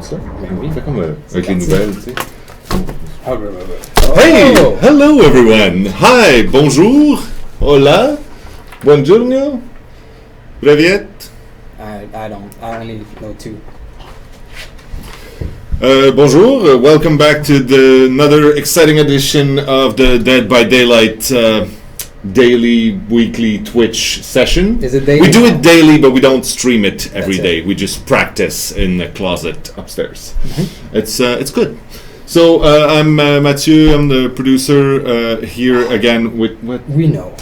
ça. Oui. Fait comme avec les nouvelles, tu sais. Hey! Hello everyone! Hi! Bonjour! Hola! Buongiorno! Breviet! I only know two. Bonjour, welcome back to another exciting edition of the Dead by Daylight daily, weekly Twitch session. Is it daily? We do it daily, but we don't stream it every That's day. it. We just practice in the closet upstairs. Mm-hmm. It's good. So I'm Mathieu. I'm the producer here again with what? We know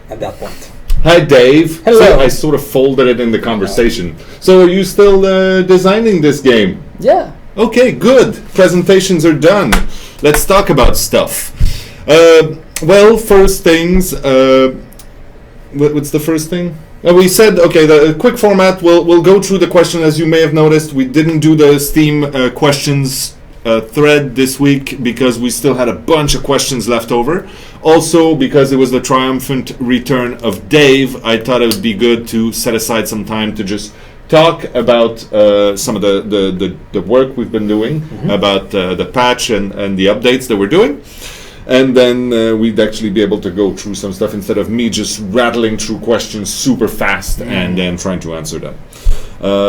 at that point. Hi, Dave. Hello. So I sort of folded it in the conversation. So are you still designing this game? Yeah. Okay, good. Presentations are done. Let's talk about stuff. Well, first things. What's the first thing? We said okay. The quick format. We'll go through the question. As you may have noticed, we didn't do the Steam questions thread this week because we still had a bunch of questions left over. Also, because it was the triumphant return of Dave, I thought it would be good to set aside some time to just talk about some of the work we've been doing, about the patch and the updates that we're doing. And then we'd actually be able to go through some stuff instead of me just rattling through questions super fast and then trying to answer them.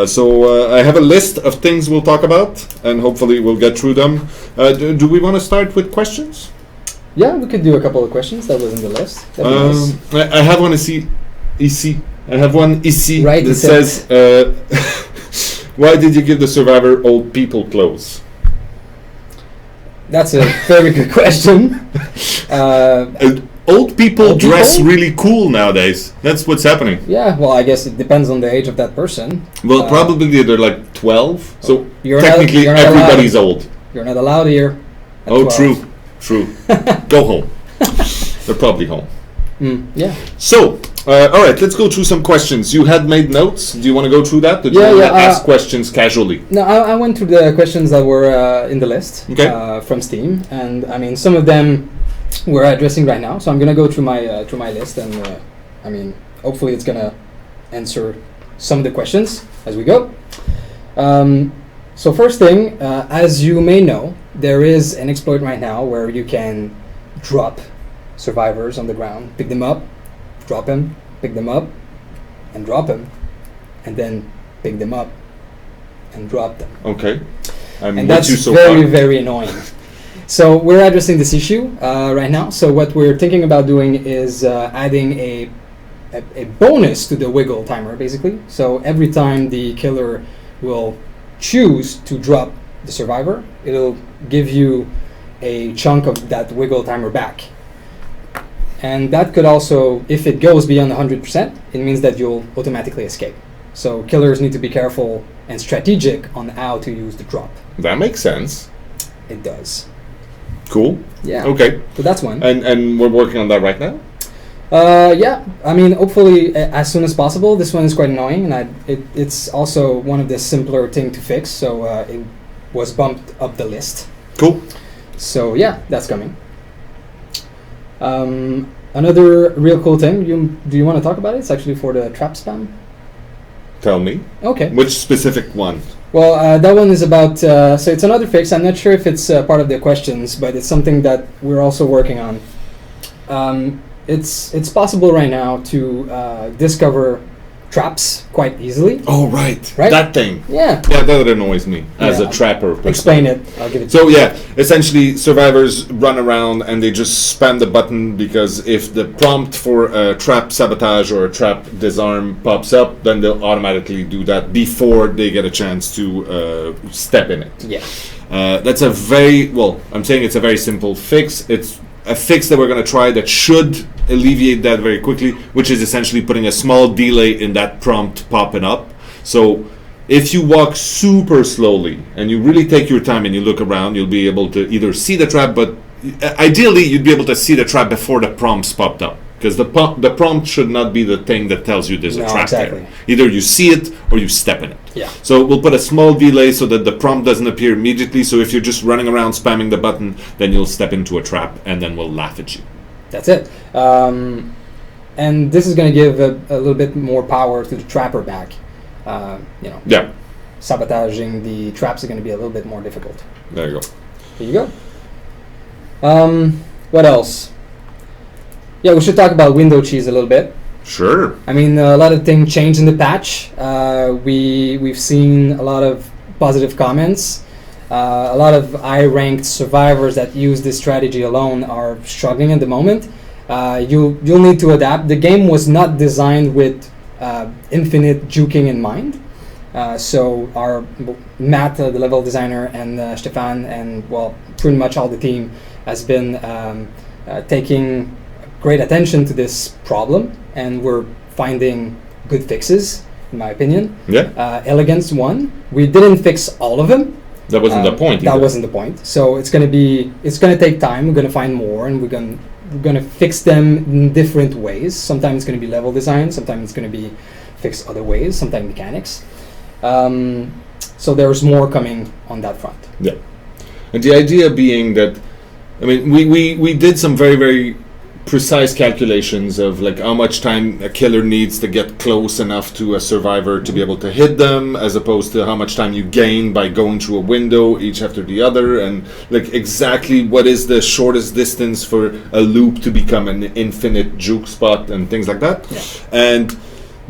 So I have a list of things we'll talk about, and hopefully we'll get through them. Do we want to start with questions? Yeah, we could do a couple of questions. That was in the list. That'd be nice. I have one ici. I have one ici Right, that says, why did you give the survivor old people clothes? That's a very good question. Old people dress people? really cool nowadays. That's what's happening. Yeah, well, I guess it depends on the age of that person. Well, probably they're like 12, so You're technically not everybody's old. You're not allowed here. At Oh, 12. true. Go home. They're probably home. Yeah. So, all right, let's go through some questions. You had made notes. Do you want to go through that? Or do you want to ask questions casually? No, I went through the questions that were in the list from Steam, and I mean some of them we're addressing right now. So I'm gonna go through my list, and I mean hopefully it's gonna answer some of the questions as we go. So first thing, as you may know, there is an exploit right now where you can drop survivors on the ground, pick them up, drop them, pick them up, and drop them, and then pick them up and drop them. Okay. And that's very annoying. So we're addressing this issue right now. So what we're thinking about doing is adding a bonus to the wiggle timer, basically. So every time the killer will choose to drop the survivor, it'll give you a chunk of that wiggle timer back. And that could also, if it goes beyond 100%, it means that you'll automatically escape. So killers need to be careful and strategic on how to use the drop. That makes sense. It does. Cool. Yeah. Okay. So that's one. And we're working on that right now? Yeah. I mean, hopefully as soon as possible. This one is quite annoying, and it's also one of the simpler thing to fix. So it was bumped up the list. Cool. So yeah, that's coming. Another real cool thing. Do you want to talk about it? It's actually for the trap spam. Tell me. Okay. Which specific one? Well, that one is about. So it's another fix. I'm not sure if it's part of the questions, but it's something that we're also working on. It's possible right now to discover traps quite easily. Oh, right. That thing. Yeah. Yeah, that annoys me as a trapper. Explain it. I'll give it to So you. yeah, essentially survivors run around and they just spam the button because if the prompt for a trap sabotage or a trap disarm pops up, then they'll automatically do that before they get a chance to step in it. Yeah. That's I'm saying it's a very simple fix. It's a fix that we're going to try that should alleviate that very quickly, which is essentially putting a small delay in that prompt popping up. So if you walk super slowly and you really take your time and you look around, you'll be able to either see the trap, but ideally you'd be able to see the trap before the prompts popped up, because the prompt should not be the thing that tells you there's a trap there. Either you see it or you step in it. Yeah. So we'll put a small delay so that the prompt doesn't appear immediately. So if you're just running around spamming the button, then you'll step into a trap and then we'll laugh at you. That's it. And this is going to give a little bit more power to the trapper back. Yeah. sabotaging the traps are going to be a little bit more difficult. There you go. There you go. What else? Yeah, we should talk about window cheese a little bit. Sure. I mean, a lot of things changed in the patch. We've seen a lot of positive comments. A lot of high-ranked survivors that use this strategy alone are struggling at the moment. You'll need to adapt. The game was not designed with infinite juking in mind. So our Matt, the level designer, and Stefan, and well, pretty much all the team has been taking great attention to this problem, and we're finding good fixes, in my opinion. Yeah. Elegance one. We didn't fix all of them. That wasn't the point. That wasn't the point. So it's gonna take time. We're gonna find more, and we're gonna fix them in different ways. Sometimes it's gonna be level design. Sometimes it's gonna be fixed other ways. Sometimes mechanics. So there's more coming on that front. Yeah. And the idea being that, I mean, we did some very, very precise calculations of like how much time a killer needs to get close enough to a survivor to be able to hit them, as opposed to how much time you gain by going through a window each after the other, and like exactly what is the shortest distance for a loop to become an infinite juke spot and things like that. Yeah. And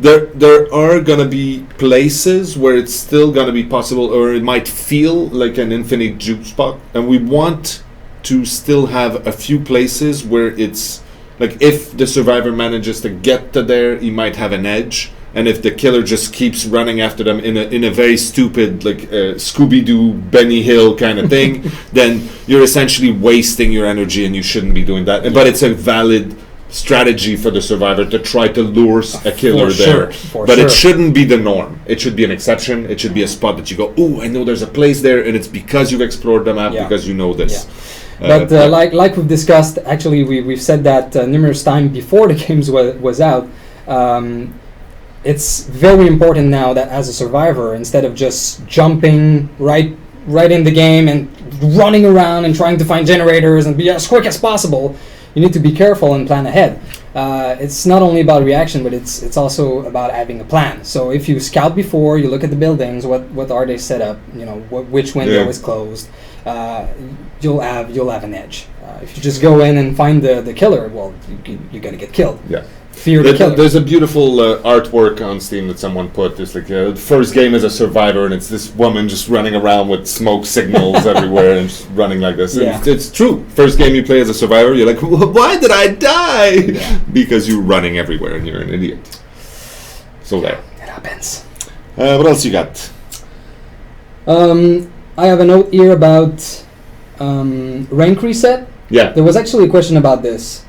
there are gonna be places where it's still gonna be possible, or it might feel like an infinite juke spot, and we want to still have a few places where it's like if the survivor manages to get to there, he might have an edge, and if the killer just keeps running after them in a very stupid like Scooby-Doo Benny Hill kind of thing, then you're essentially wasting your energy, and you shouldn't be doing that. But it's a valid strategy for the survivor to try to lure a killer there. But it shouldn't be the norm. It should be an exception. It should be a spot that you go, oh, I know there's a place there, and it's because you've explored the map, because you know this. But like we've discussed, actually we've said that numerous times before the games was out. It's very important now that as a survivor, instead of just jumping right in the game and running around and trying to find generators and be as quick as possible, you need to be careful and plan ahead. It's not only about reaction, but it's also about having a plan. So if you scout before, you look at the buildings, what are they set up, you know, which window is closed, you'll have an edge. If you just go in and find the killer, well, you're gonna get killed. Yeah. Fear the killer. There's a beautiful artwork on Steam that someone put. It's like the first game as a survivor, and it's this woman just running around with smoke signals everywhere and just running like this. Yeah. It's true. First game you play as a survivor, you're like, why did I die? Yeah. Because you're running everywhere and you're an idiot. So there. It happens. What else you got? I have a note here about rank reset. Yeah. There was actually a question about this,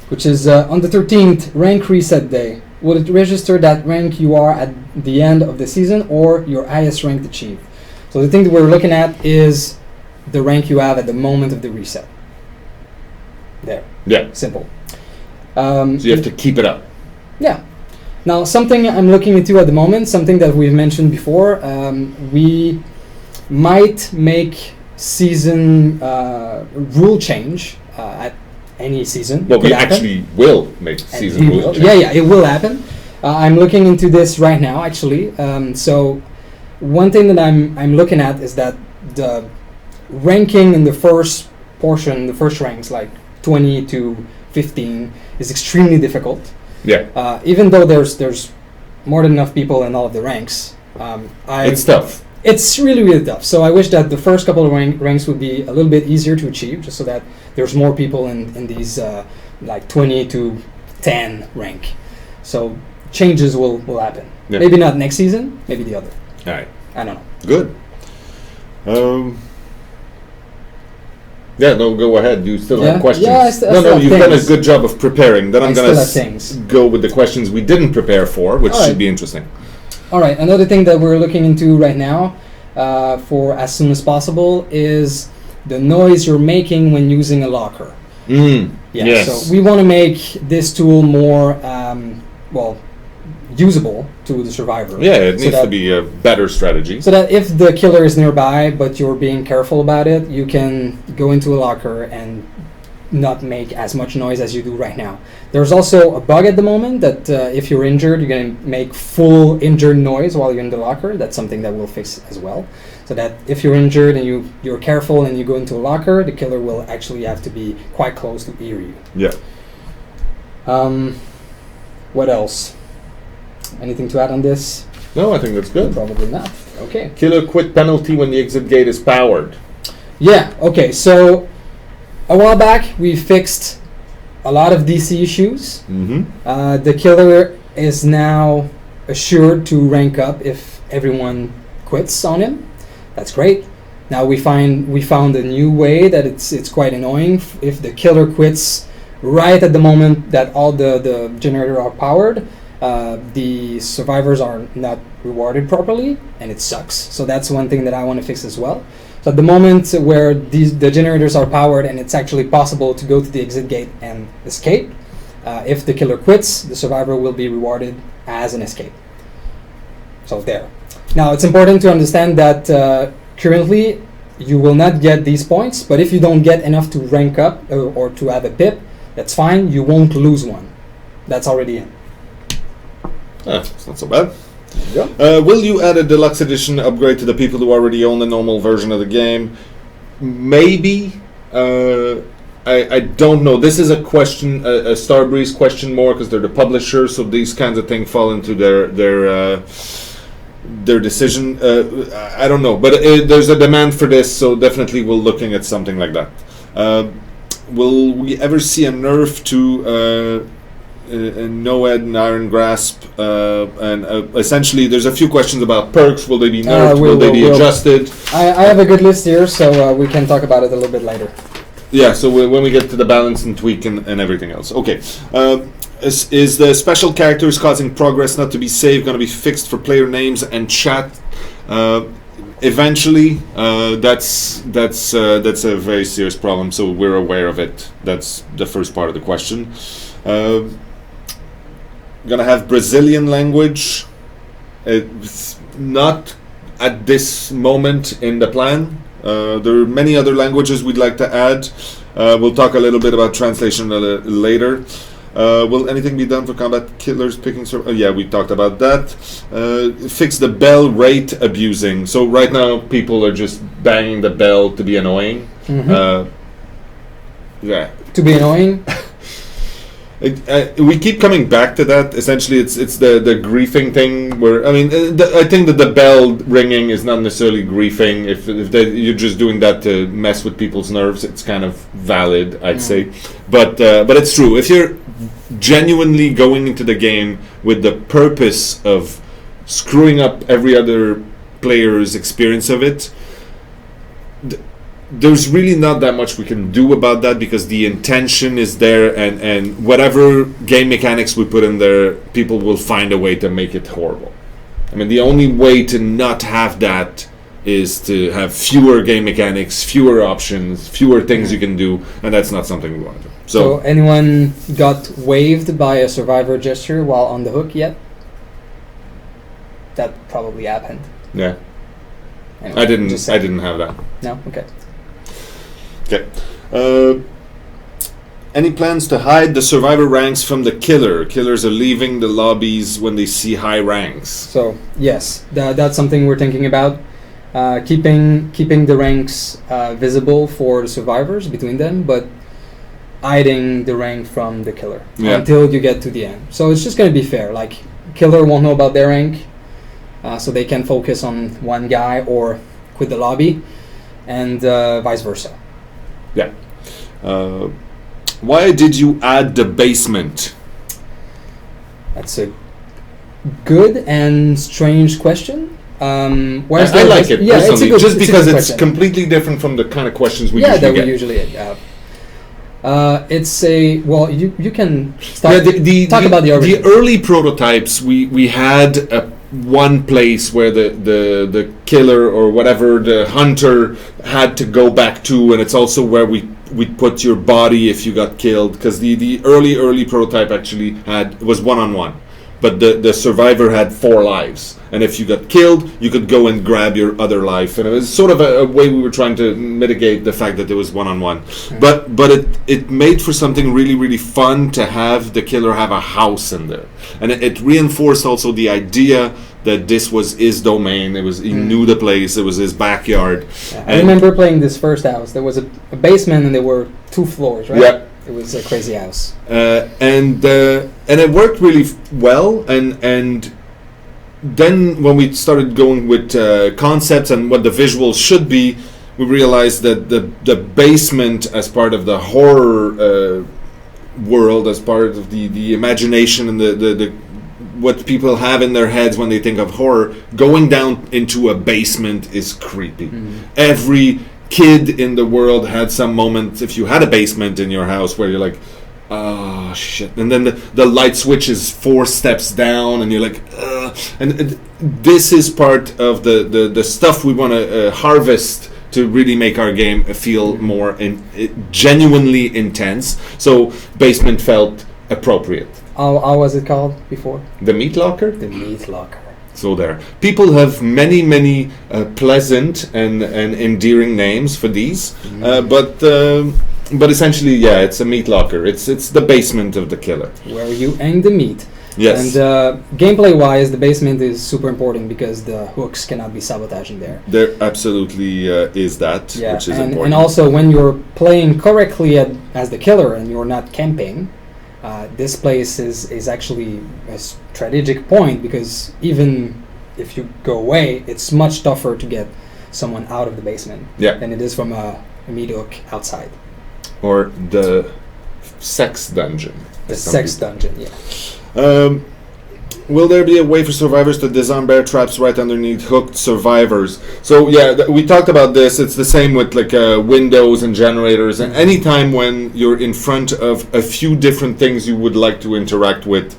which is on the 13th rank reset day, will it register that rank you are at the end of the season or your highest rank achieved? So the thing that we're looking at is the rank you have at the moment of the reset. There. Yeah. Simple. So you have to keep it up. Yeah. Now, something I'm looking into at the moment, something that we've mentioned before, we might make season rule change at any season. Well, we actually will make season rule change. Yeah, it will happen. I'm looking into this right now, actually. So one thing that I'm looking at is that the ranking in the first portion, the first ranks, like 20 to 15, is extremely difficult. Yeah. Even though there's more than enough people in all of the ranks, it's tough. It's really, really tough. So I wish that the first couple of ranks would be a little bit easier to achieve, just so that there's more people in these like 20 to 10 rank. So changes will happen. Yeah. Maybe not next season, maybe the other. All right. I don't know. Good. Yeah, no, go ahead. You still have questions. Yeah, you've done a good job of preparing. Then I'm going to go with the questions we didn't prepare for, which should be interesting. All right, another thing that we're looking into right now for as soon as possible is the noise you're making when using a locker. Yes. So we want to make this tool more, usable to the survivor. Yeah, it needs to be a better strategy. So that if the killer is nearby, but you're being careful about it, you can go into a locker and not make as much noise as you do right now. There's also a bug at the moment that if you're injured, you're going to make full injured noise while you're in the locker. That's something that we'll fix as well. So that if you're injured and you're careful and you go into a locker, the killer will actually have to be quite close to hear you. Yeah. What else? Anything to add on this? No, I think that's good. Probably not. Okay. Killer quit penalty when the exit gate is powered. Yeah, okay. So a while back, we fixed a lot of DC issues. Mm-hmm. The killer is now assured to rank up if everyone quits on him. That's great. Now we found a new way that it's quite annoying. If the killer quits right at the moment that all the generators are powered, the survivors are not rewarded properly, and it sucks. So that's one thing that I want to fix as well. So at the moment where the generators are powered and it's actually possible to go to the exit gate and escape, if the killer quits, the survivor will be rewarded as an escape. So there. Now it's important to understand that currently you will not get these points, but if you don't get enough to rank up or to have a pip, that's fine, you won't lose one. That's already in. It's not so bad. Yeah. Will you add a deluxe edition upgrade to the people who already own the normal version of the game? Maybe. I don't know. This is a question, a Starbreeze question more, because they're the publisher, so these kinds of things fall into their decision. I don't know, but there's a demand for this, so definitely we're looking at something like that. Will we ever see a nerf to Noed and Iron Grasp? And essentially, there's a few questions about perks. Will they be nerfed? Will they be adjusted? I have a good list here, so we can talk about it a little bit later. Yeah, so when we get to the balance and tweak and everything else. Okay. Is the special characters causing progress not to be saved going to be fixed for player names and chat? Eventually, that's a very serious problem, so we're aware of it. That's the first part of the question. Gonna have Brazilian language. It's not at this moment in the plan. There are many other languages we'd like to add. We'll talk a little bit about translation later. Will anything be done for combat killers picking? Yeah, we talked about that. Fix the bell rate abusing. So right now, people are just banging the bell to be annoying. Mm-hmm. Yeah. To be annoying. We keep coming back to that. Essentially, it's the griefing thing. Where I think that the bell ringing is not necessarily griefing. If you're just doing that to mess with people's nerves, it's kind of valid, I'd say. But it's true. If you're genuinely going into the game with the purpose of screwing up every other player's experience of it, there's really not that much we can do about that, because the intention is there, and whatever game mechanics we put in there, people will find a way to make it horrible. I mean, the only way to not have that is to have fewer game mechanics, fewer options, fewer things you can do, and that's not something we want to do. So anyone got waved by a survivor gesture while on the hook yet? That probably happened. Yeah. Anyway, I didn't have that. No? Okay. Okay. Any plans to hide the survivor ranks from the killer? Killers are leaving the lobbies when they see high ranks. So yes, that's something we're thinking about. Keeping the ranks visible for the survivors between them, but hiding the rank from the killer until you get to the end. So it's just going to be fair. Like, killer won't know about their rank, so they can focus on one guy or quit the lobby, and vice versa. Yeah. Why did you add the basement? That's a good and strange question. I like it personally, because it's completely different from the kind of questions we usually get. We usually have. It's a you can start talk about the origin. The early prototypes we had one place where the killer or whatever, the hunter, had to go back to, and it's also where we put your body if you got killed, because the early prototype actually was one-on-one. but the survivor had 4 lives. And if you got killed, you could go and grab your other life. And it was sort of a way we were trying to mitigate the fact that it was one-on-one. But it made for something really, really fun to have the killer have a house in there. And it reinforced also the idea that this was his domain. He knew the place. It was his backyard. Yeah, I remember playing this first house. There was a basement and there were 2 floors, right? Yeah. It was a crazy house. And it worked really well. And then when we started going with concepts and what the visuals should be, we realized that the basement as part of the horror world, as part of the imagination and the what people have in their heads when they think of horror, going down into a basement is creepy. Every kid in the world had some moment, if you had a basement in your house, where you're like, oh shit, and then the light switch is 4 steps down and you're like, and this is part of the stuff we want to harvest to really make our game feel more genuinely intense. So basement felt appropriate. How was it called before? The Meat Locker? The Meat Locker. So there. People have many pleasant and endearing names for these, but essentially, yeah, it's a meat locker. It's the basement of the killer. Where you hang the meat. Yes. And gameplay-wise, the basement is super important because the hooks cannot be sabotaged in there. There absolutely is that, which is important. And also, when you're playing correctly as the killer and you're not camping, this place is actually a strategic point, because even if you go away, it's much tougher to get someone out of the basement than it is from a meat hook outside. Or the sex dungeon. The sex dungeon, yeah. Will there be a way for survivors to disarm bear traps right underneath hooked survivors? So yeah, we talked about this. It's the same with like windows and generators. And anytime when you're in front of a few different things you would like to interact with,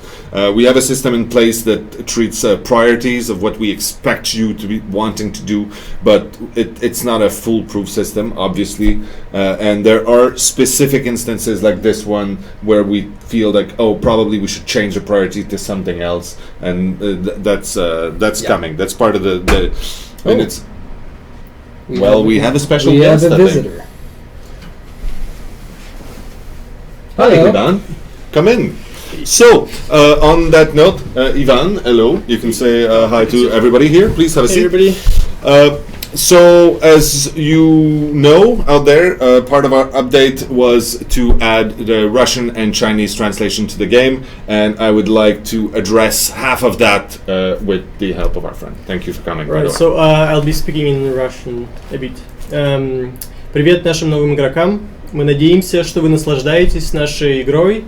we have a system in place that treats priorities of what we expect you to be wanting to do, but it's not a foolproof system, obviously. And there are specific instances like this one where we feel like, oh, probably we should change the priority to something else, and that's coming. That's part of the and it's we have a special guest. We have a visitor. Hi, Ivan. Come in. So, on that note, Ivan, hello. You can say hi to everybody here. Please have a seat. Everybody. So, as you know out there, part of our update was to add the Russian and Chinese translation to the game, and I would like to address half of that with the help of our friend. Thank you for coming. Right, so I'll be speaking in Russian a bit. Привет нашим новым игрокам. Мы надеемся, что вы наслаждаетесь нашей игрой.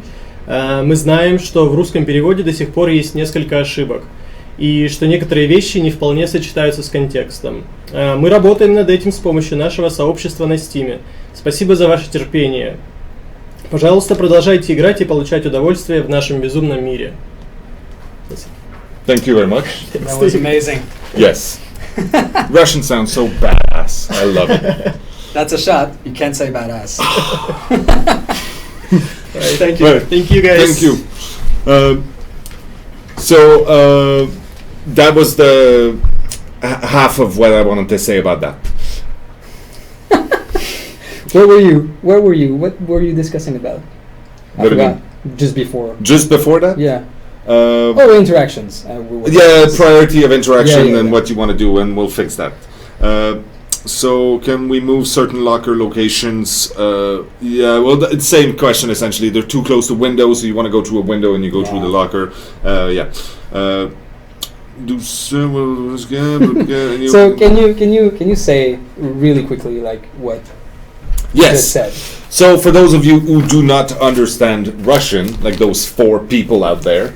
Мы знаем, что в русском переводе до сих пор есть несколько ошибок, и что некоторые вещи не вполне сочетаются с контекстом. Мы работаем над этим с помощью нашего сообщества на Steam. Спасибо за ваше терпение. Пожалуйста, продолжайте играть и получать удовольствие в нашем безумном мире. Thank you very much. That was amazing. Yes. Russian sounds so badass. I love it. That's a shot. You can't say badass. Right, thank you. Right. Thank you, guys. Thank you. So that was the half of what I wanted to say about that. Where were you? What were you discussing about? What do you mean? Just before. Just before that? Yeah. Interactions. Priority of interaction and yeah. what you want to do, and we'll fix that. So can we move certain locker locations? It's same question essentially. They're too close to windows, so you want to go through a window and you go through the locker. So can you say really quickly like what you just said? So for those of you who do not understand Russian, like those 4 people out there,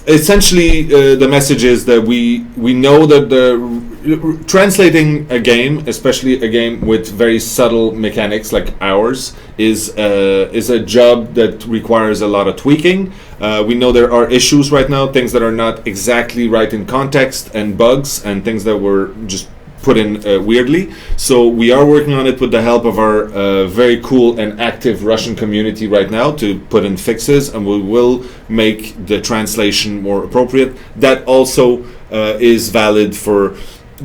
essentially the message is that we know that translating a game, especially a game with very subtle mechanics like ours, is a job that requires a lot of tweaking. We know there are issues right now, things that are not exactly right in context, and bugs, and things that were just put in weirdly. So we are working on it with the help of our very cool and active Russian community right now to put in fixes, and we will make the translation more appropriate. That also is valid for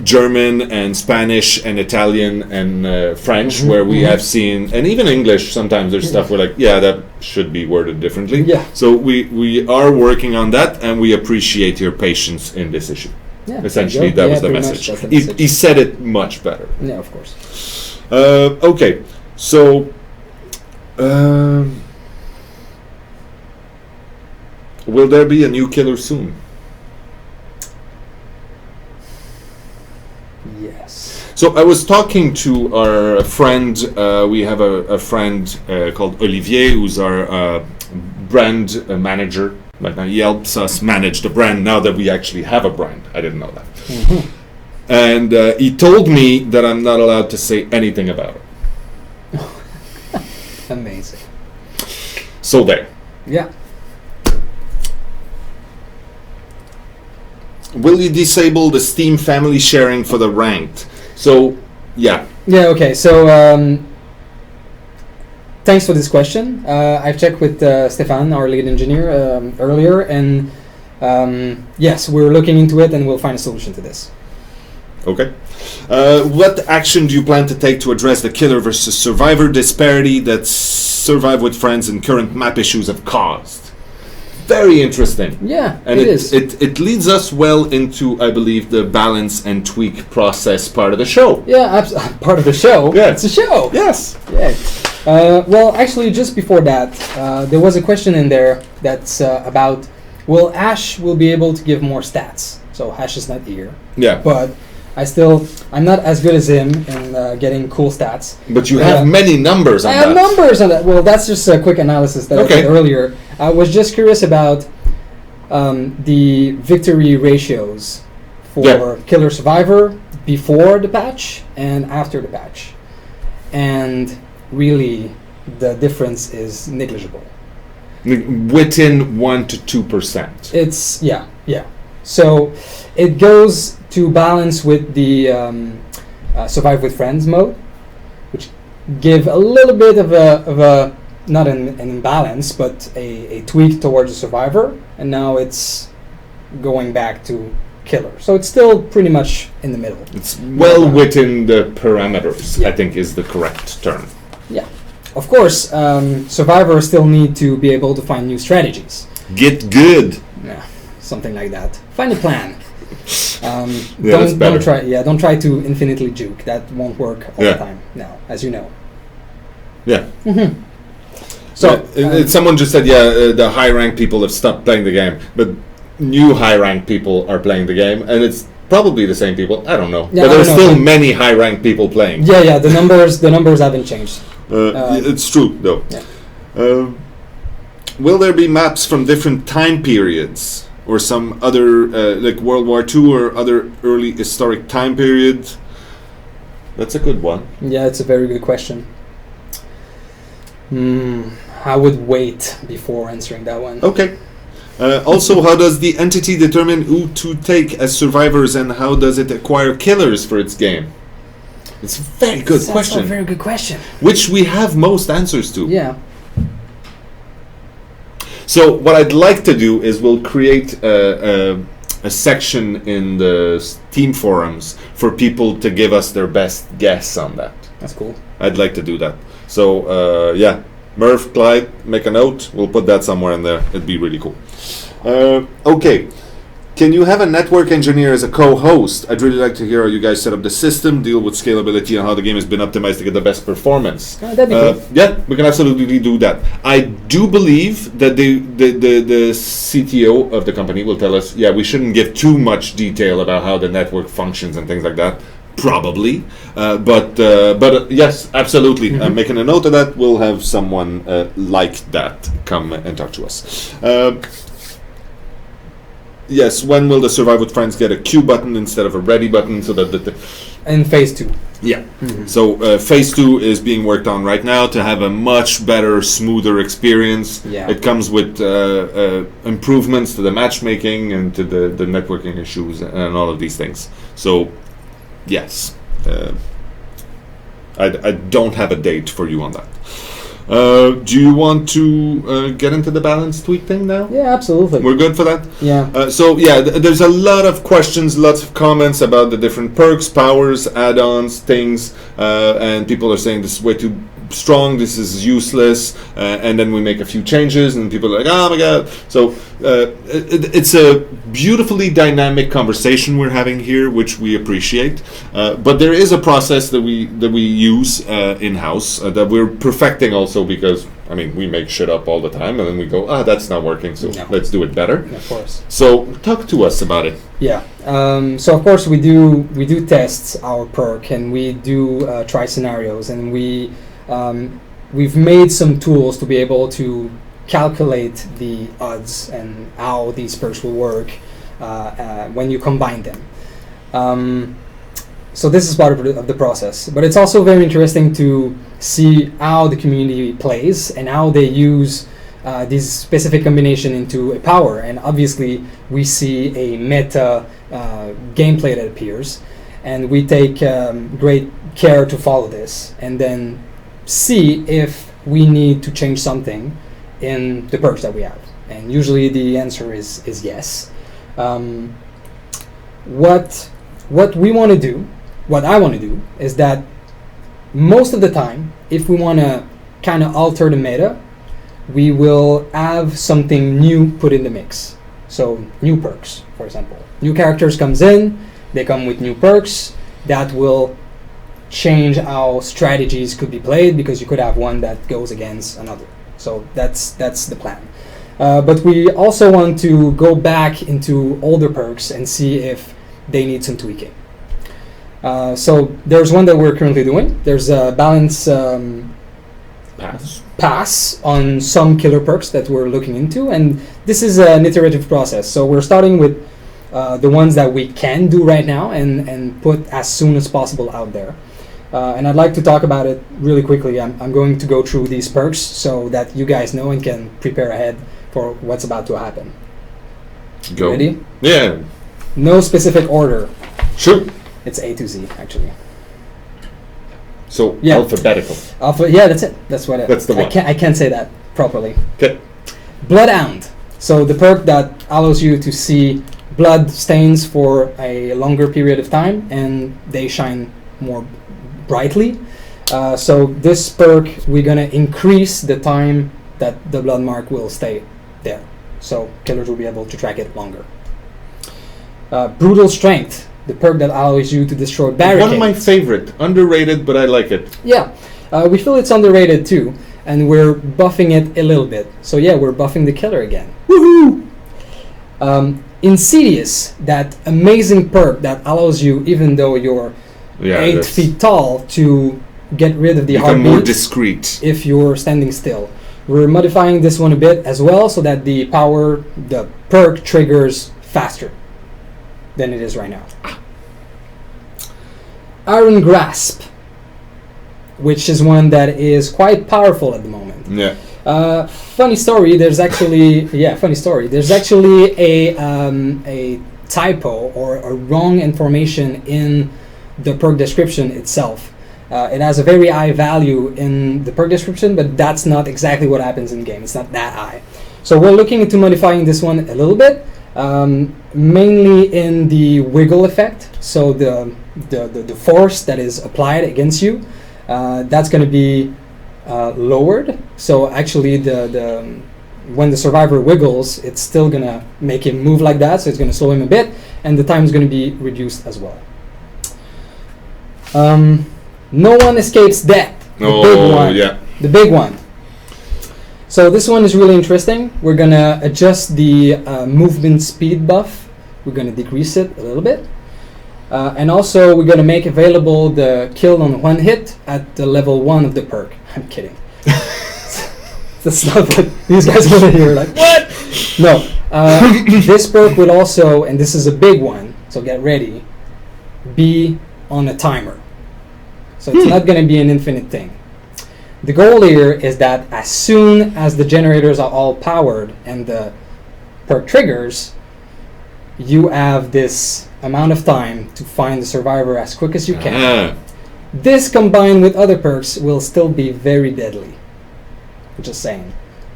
German and Spanish and Italian and French, where we have seen, and even English, sometimes there's stuff we're like, yeah, that should be worded differently. Yeah. So we are working on that, and we appreciate your patience in this issue. Yeah, Essentially, that was the message. That's the message. He said it much better. Yeah, of course. Okay, so will there be a new killer soon? Yes. So I was talking to our friend. We have a friend called Olivier, who's our brand manager. Like now, he helps us manage the brand now that we actually have a brand. I didn't know that. And he told me that I'm not allowed to say anything about it. Amazing. So there. Yeah. Will you disable the Steam family sharing for the ranked? So, yeah. Yeah, okay. So, thanks for this question. I've checked with Stefan, our lead engineer, earlier, and yes, we're looking into it and we'll find a solution to this. Okay. What action do you plan to take to address the killer versus survivor disparity that Survive with Friends and current map issues have caused? Very interesting. Yeah, and it is. It leads us well into, I believe, the balance and tweak process part of the show. Yeah, part of the show. Yeah. It's a show. Yes. Yeah. Well, actually, just before that, there was a question in there that's about, will Ash will be able to give more stats? So Ash is not here. Yeah. But I'm not as good as him in getting cool stats. But you have many numbers on that. I have numbers on that. Well, that's just a quick analysis that I did earlier. I was just curious about the victory ratios for Killer Survivor before the patch and after the patch. And really, the difference is negligible. Within 1 to 2%. It's, yeah. So it goes to balance with the Survive with Friends mode, which give a little bit of a not an imbalance, but a tweak towards the survivor, and now it's going back to killer. So it's still pretty much in the middle. It's well within the parameters, I think is the correct term. Yeah. Of course, survivors still need to be able to find new strategies. Get good. Yeah, something like that. Find a plan. Don't try to infinitely juke. That won't work all the time now, as you know. Yeah. Mm-hmm. So someone just said, the high-ranked people have stopped playing the game, but new high-ranked people are playing the game, and it's probably the same people. I don't know, but there's still many high-ranked people playing. Yeah. The numbers haven't changed. It's true, though. Yeah. Will there be maps from different time periods, or some other, like World War II or other early historic time periods? That's a good one. Yeah, it's a very good question. I would wait before answering that one. Okay. Also, how does the entity determine who to take as survivors, and how does it acquire killers for its game? It's a very good question. That's a very good question. Which we have most answers to. Yeah. So what I'd like to do is we'll create a section in the Steam forums for people to give us their best guess on that. That's cool. I'd like to do that. So, Murph, Clyde, make a note. We'll put that somewhere in there. It'd be really cool. Okay. Can you have a network engineer as a co-host? I'd really like to hear how you guys set up the system, deal with scalability, and how the game has been optimized to get the best performance. That'd be cool. Yeah, we can absolutely do that. I do believe that the CTO of the company will tell us, we shouldn't give too much detail about how the network functions and things like that. Probably, but yes, absolutely. I'm making a note of that. We'll have someone like that come and talk to us. Yes, when will the Survive with Friends get a Q button instead of a ready button, so that in phase 2? Yeah. So phase 2 is being worked on right now to have a much better, smoother experience. Yeah. It comes with improvements to the matchmaking and to the networking issues and all of these things. So Yes. I don't have a date for you on that. Do you want to get into the balance tweak thing now? Yeah, absolutely. We're good for that? Yeah. There's a lot of questions, lots of comments about the different perks, powers, add-ons, things, and people are saying this is way too strong, this is useless, and then we make a few changes and people are like, oh my god. So it's a beautifully dynamic conversation we're having here, which we appreciate, but there is a process that we use in-house that we're perfecting also, because I mean we make shit up all the time and then we go, that's not working, so let's do it better. Of course. So talk to us about it. Yeah. So of course we do tests our perk, and we do try scenarios, and we've made some tools to be able to calculate the odds and how these perks will work when you combine them. So this is part of the process, but it's also very interesting to see how the community plays and how they use this specific combination into a power. And obviously we see a meta gameplay that appears, and we take great care to follow this and then see if we need to change something in the perks that we have. And usually the answer is yes. What we want to do, what I want to do, is that most of the time, if we want to kind of alter the meta, we will have something new put in the mix. So new perks, for example. New characters comes in, they come with new perks that will change how strategies could be played, because you could have one that goes against another. So that's the plan. But we also want to go back into older perks and see if they need some tweaking. So there's one that we're currently doing. There's a balance pass on some killer perks that we're looking into, and this is an iterative process. So we're starting with the ones that we can do right now and put as soon as possible out there. And I'd like to talk about it really quickly. I'm going to go through these perks so that you guys know and can prepare ahead for what's about to happen. Go. Ready? Yeah. No specific order. Sure. It's A to Z, actually. So alphabetical. Yeah, that's it. That's the one. I can't say that properly. Okay. Bloodhound. So the perk that allows you to see blood stains for a longer period of time, and they shine more brightly. So this perk, we're gonna increase the time that the blood mark will stay there, so killers will be able to track it longer. Brutal strength, the perk that allows you to destroy barricades. One of my favorite, underrated, but I like it. Yeah, we feel it's underrated too, and we're buffing it a little bit. So yeah, we're buffing the killer again. Woohoo! Insidious, that amazing perk that allows you, even though you're 8 feet tall, to get rid of the heartbeat. More discreet if you're standing still. We're modifying this one a bit as well, so that the perk triggers faster than it is right now. Iron Grasp, which is one that is quite powerful at the moment. Yeah. Funny story. There's actually There's actually a typo or a wrong information in the perk description itself. It has a very high value in the perk description, but that's not exactly what happens in game. It's not that high. So we're looking into modifying this one a little bit, mainly in the wiggle effect. So the force that is applied against you, that's going to be lowered. So actually when the survivor wiggles, it's still going to make him move like that, so it's going to slow him a bit, and the time is going to be reduced as well. No one escapes death. The big one. So this one is really interesting. We're gonna adjust the movement speed buff. We're gonna decrease it a little bit, and also we're gonna make available the kill on one hit at the level 1 of the perk. I'm kidding. That's not what these guys want to hear. Like, what? No. This perk will also, and this is a big one, so get ready, be on a timer. So it's not going to be an infinite thing. The goal here is that as soon as the generators are all powered and the perk triggers, you have this amount of time to find the survivor as quick as you can. Ah. This combined with other perks will still be very deadly. Just saying.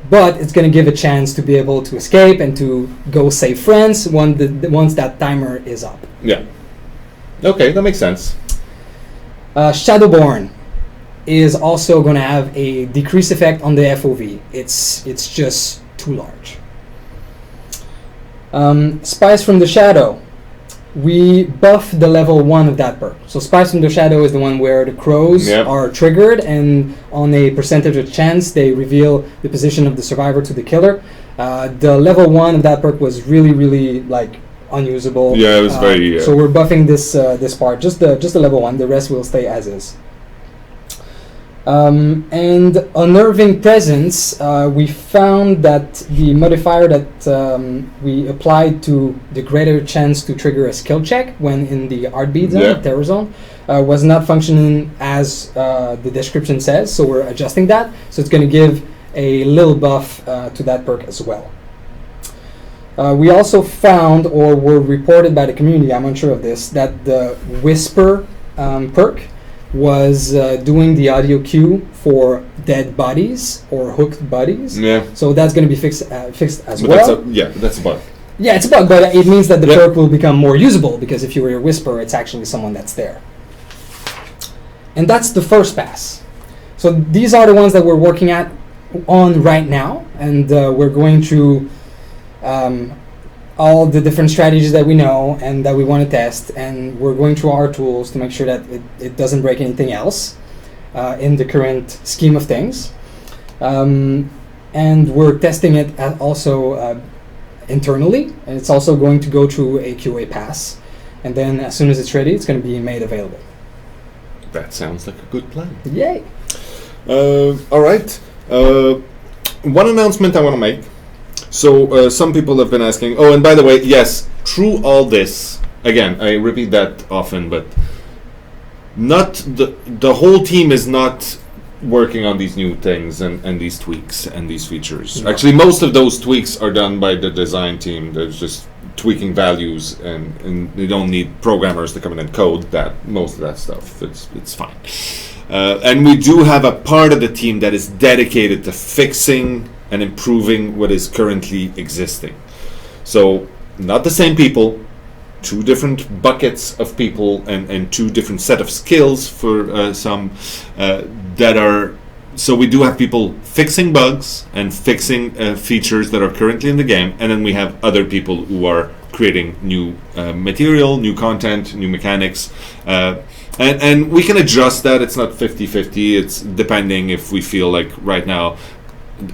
But it's going to give a chance to be able to escape and to go save friends once that timer is up. Yeah. Okay, that makes sense. Shadowborn is also going to have a decrease effect on the FOV. It's just too large. Spies from the Shadow. We buff the level 1 of that perk. So Spies from the Shadow is the one where the crows are triggered, and on a percentage of chance they reveal the position of the survivor to the killer. The level 1 of that perk was really like unusable. Yeah, it was very. So we're buffing this part, just the level 1. The rest will stay as is. And Unnerving Presence, we found that the modifier that we applied to the greater chance to trigger a skill check when in the Heartbeat zone, Terror Zone, was not functioning as the description says, so we're adjusting that. So it's going to give a little buff to that perk as well. We also found, or were reported by the community, I'm unsure of this, that the Whisper perk was doing the audio cue for dead bodies or hooked bodies. Yeah. So that's going to be fixed as well. That's a bug. Yeah, it's a bug, but it means that the perk will become more usable, because if you were a Whisper, it's actually someone that's there. And that's the first pass. So these are the ones that we're working on right now, and we're going through all the different strategies that we know and that we want to test, and we're going through our tools to make sure that it doesn't break anything else in the current scheme of things. And we're testing it also internally, and it's also going to go through a QA pass, and then as soon as it's ready, it's going to be made available. That sounds like a good plan. Yay! All right. One announcement I want to make. So some people have been asking, oh, and by the way, yes, through all this, again, I repeat that often, but not the whole team is not working on these new things and these tweaks and these features. No. Actually, most of those tweaks are done by the design team. They're just tweaking values, and they don't need programmers to come in and code that. Most of that stuff, it's fine. And we do have a part of the team that is dedicated to fixing and improving what is currently existing. So not the same people, two different buckets of people, and two different set of skills for some that are. So we do have people fixing bugs and fixing features that are currently in the game, and then we have other people who are creating new material, new content, new mechanics, and we can adjust that. It's not 50-50. It's depending if we feel like right now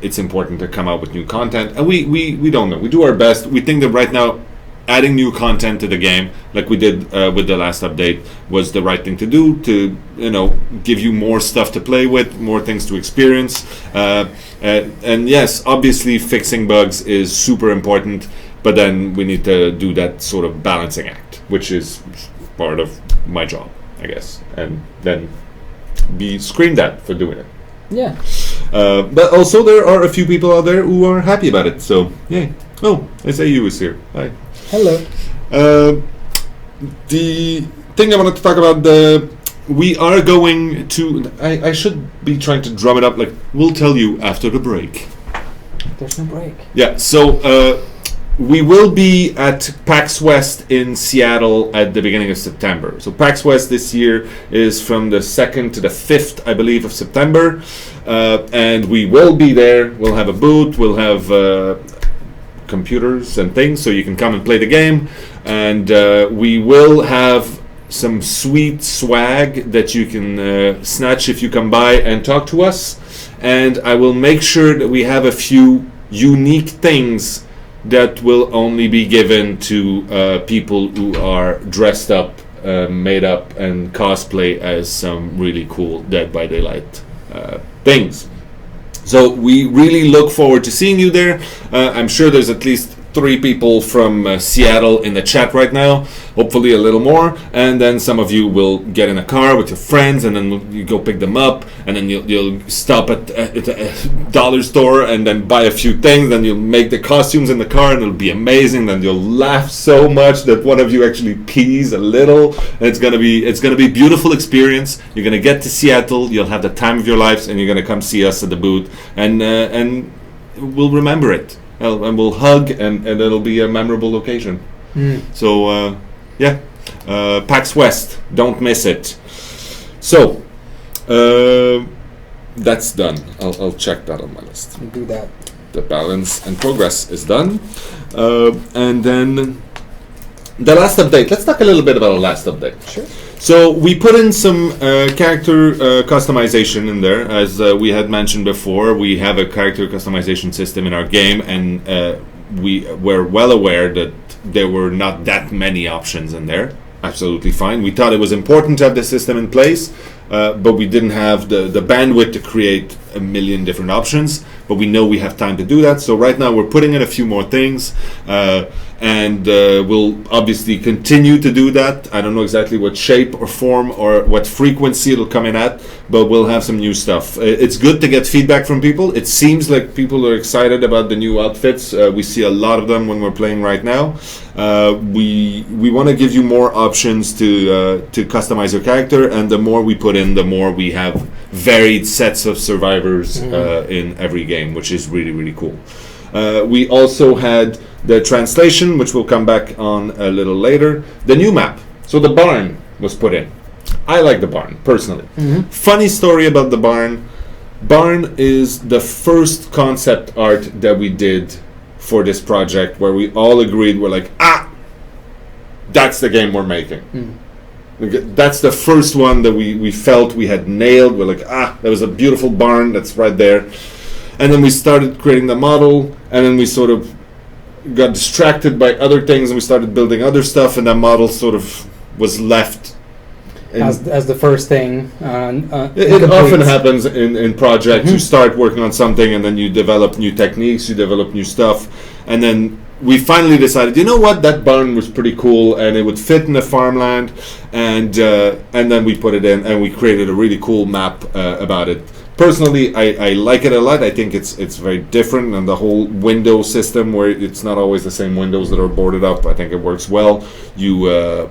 it's important to come out with new content, and we don't know. We do our best. We think that right now adding new content to the game, like we did with the last update, was the right thing to do, to give you more stuff to play with, more things to experience, and yes, obviously fixing bugs is super important, but then we need to do that sort of balancing act, which is part of my job, I guess, and then be screamed at for doing it. Yeah. But also there are a few people out there who are happy about it, so yay. Oh, SAU is here. Hi. Hello. The thing I wanted to talk about, we are going to, I should be trying to drum it up, like, we'll tell you after the break. There's no break. Yeah, so we will be at PAX West in Seattle at the beginning of September. So PAX West this year is from the 2nd to the 5th, I believe, of September. And we will be there. We'll have a booth. We'll have computers and things, so you can come and play the game. And we will have some sweet swag that you can snatch if you come by and talk to us. And I will make sure that we have a few unique things that will only be given to people who are dressed up, made up, and cosplay as some really cool Dead by Daylight things. So we really look forward to seeing you there. I'm sure there's at least 3 people from Seattle in the chat right now, hopefully a little more, and then some of you will get in a car with your friends, and then you go pick them up, and then you'll stop at a dollar store and then buy a few things, then you'll make the costumes in the car, and it'll be amazing. Then you'll laugh so much that one of you actually pees a little, and it's gonna be a beautiful experience. You're gonna get to Seattle, you'll have the time of your lives, and you're gonna come see us at the booth, and we'll remember it. And we'll hug, and it'll be a memorable occasion. So, PAX West, don't miss it. So, that's done. I'll check that on my list. Do that. The balance and progress is done. And then the last update. Let's talk a little bit about the last update. Sure. So we put in some character customization in there, as we had mentioned before. We have a character customization system in our game, and we were well aware that there were not that many options in there. Absolutely fine. We thought it was important to have the system in place, but we didn't have the bandwidth to create a million different options. But we know we have time to do that. So right now we're putting in a few more things. And we'll obviously continue to do that. I don't know exactly what shape or form or what frequency it'll come in at, but we'll have some new stuff. It's good to get feedback from people. It seems like people are excited about the new outfits. We see a lot of them when we're playing right now. We want to give you more options to customize your character, and the more we put in, the more we have varied sets of survivors in every game, which is really, really cool. We also had the translation, which we'll come back on a little later. The new map. So the barn was put in. I like the barn, personally. Funny story about the barn. Barn is the first concept art that we did for this project, where we all agreed, we're like, that's the game we're making. That's the first one that we felt we had nailed. We're like, there was a beautiful barn that's right there. And then we started creating the model, and then we sort of got distracted by other things, and we started building other stuff, and that model sort of was left. As the first thing. It often happens in projects. You start working on something, and then you develop new techniques, you develop new stuff, and then we finally decided, you know what, that barn was pretty cool, and it would fit in the farmland, and then we put it in, and we created a really cool map about it. Personally, I like it a lot. I think it's very different, and the whole window system, where it's not always the same windows that are boarded up, I think it works well. You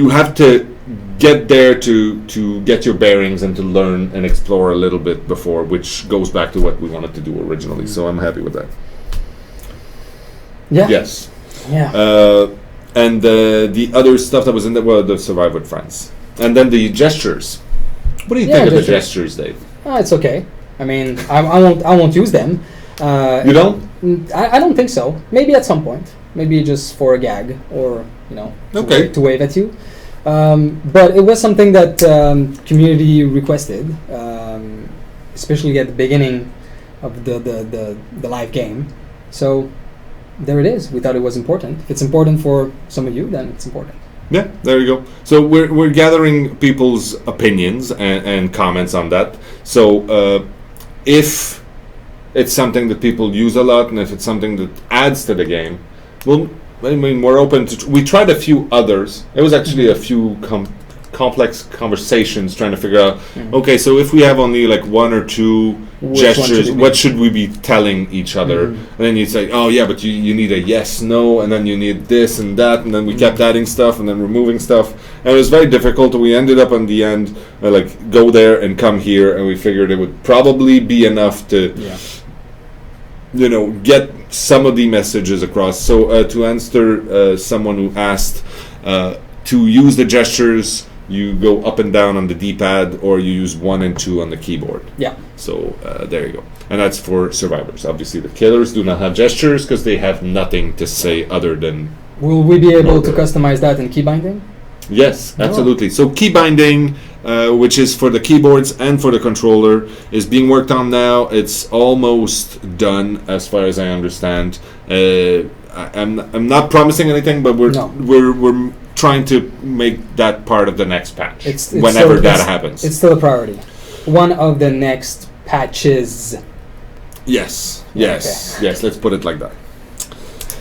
have to get there to get your bearings and to learn and explore a little bit before, which goes back to what we wanted to do originally. So I'm happy with that. Yeah. Yes. Yeah. And the other stuff that was in there, well, the Survive with Friends, and then the gestures. What do you think of the gestures, Dave? It's okay. I mean, I won't use them. You don't? I don't think so. Maybe at some point. Maybe just for a gag, or to wave at you. But it was something that community requested, especially at the beginning of the live game. So there it is. We thought it was important. If it's important for some of you, then it's important. Yeah, there you go. So we're gathering people's opinions and comments on that. So if it's something that people use a lot, and if it's something that adds to the game, well, I mean, we're open to. We tried a few others. It was actually a few complex conversations trying to figure out. Okay, so if we have only like one or two gestures, what should we be telling each other? And then you'd say, oh yeah, but you need a yes, no, and then you need this and that, and then we kept adding stuff and then removing stuff, and it was very difficult. We ended up in the end like go there and come here, and we figured it would probably be enough to get some of the messages across. So to answer someone who asked, to use the gestures, you go up and down on the D-pad, or you use 1 and 2 on the keyboard. Yeah. So there you go. And that's for survivors. Obviously, the killers do not have gestures because they have nothing to say other than... Will we be able to customize that in key binding? Yes, absolutely. So key binding, which is for the keyboards and for the controller, is being worked on now. It's almost done, as far as I understand. I'm not promising anything, but we're trying to make that part of the next patch. Whenever that happens. It's still a priority. One of the next patches. Yes. Let's put it like that.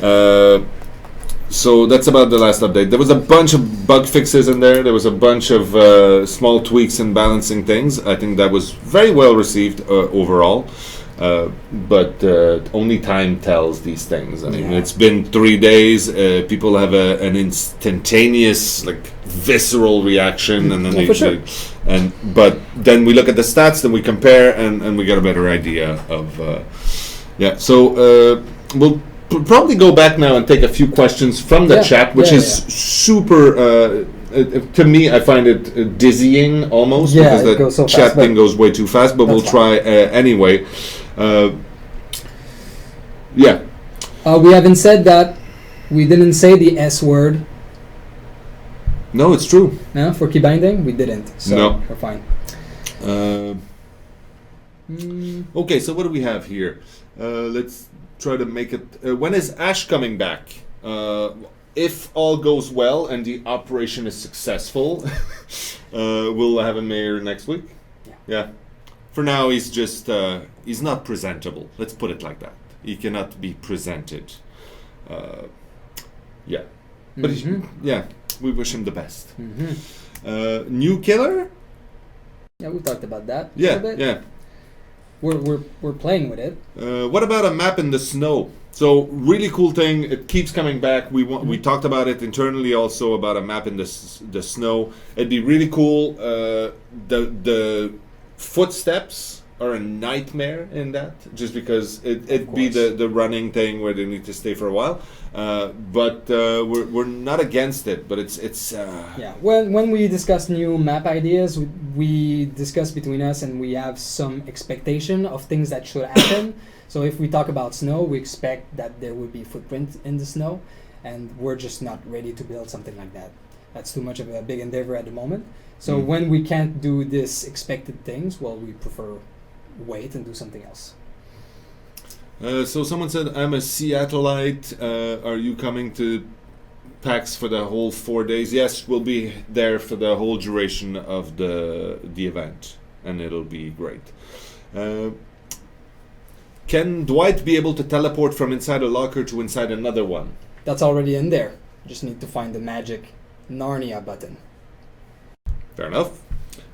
So that's about the last update. There was a bunch of bug fixes in there. There was a bunch of small tweaks and balancing things. I think that was very well received overall. But only time tells these things. I mean, it's been 3 days. People have an instantaneous, like, visceral reaction, and then but then we look at the stats, then we compare, and we get a better idea of. So we'll probably go back now and take a few questions from the chat, which is super. To me, I find it dizzying almost because the chat thing goes way too fast. But we'll try anyway. We haven't said that. We didn't say the S word. No, it's true. No, for key binding, we didn't. So we're fine. Okay, so what do we have here? Let's try to make it. When is Ash coming back? If all goes well and the operation is successful, we'll have him here next week. Yeah. For now, he's just he's not presentable. Let's put it like that. He cannot be presented. But we wish him the best. New killer? Yeah, we talked about that. Yeah. We're playing with it. What about a map in the snow? So really cool thing. It keeps coming back. We talked about it internally also about a map in the snow. It'd be really cool. The footsteps are a nightmare in that, just because it'd be the running thing where they need to stay for a while. But we're not against it. But it's When we discuss new map ideas, we discuss between us and we have some expectation of things that should happen. So if we talk about snow, we expect that there will be footprint in the snow, and we're just not ready to build something like that. That's too much of a big endeavor at the moment. So when we can't do this expected things, well, we prefer wait and do something else. So someone said, I'm a Seattleite. Are you coming to PAX for the whole 4 days? Yes, we'll be there for the whole duration of the event, and it'll be great. Can Dwight be able to teleport from inside a locker to inside another one? That's already in there. Just need to find the magic Narnia button. Fair enough.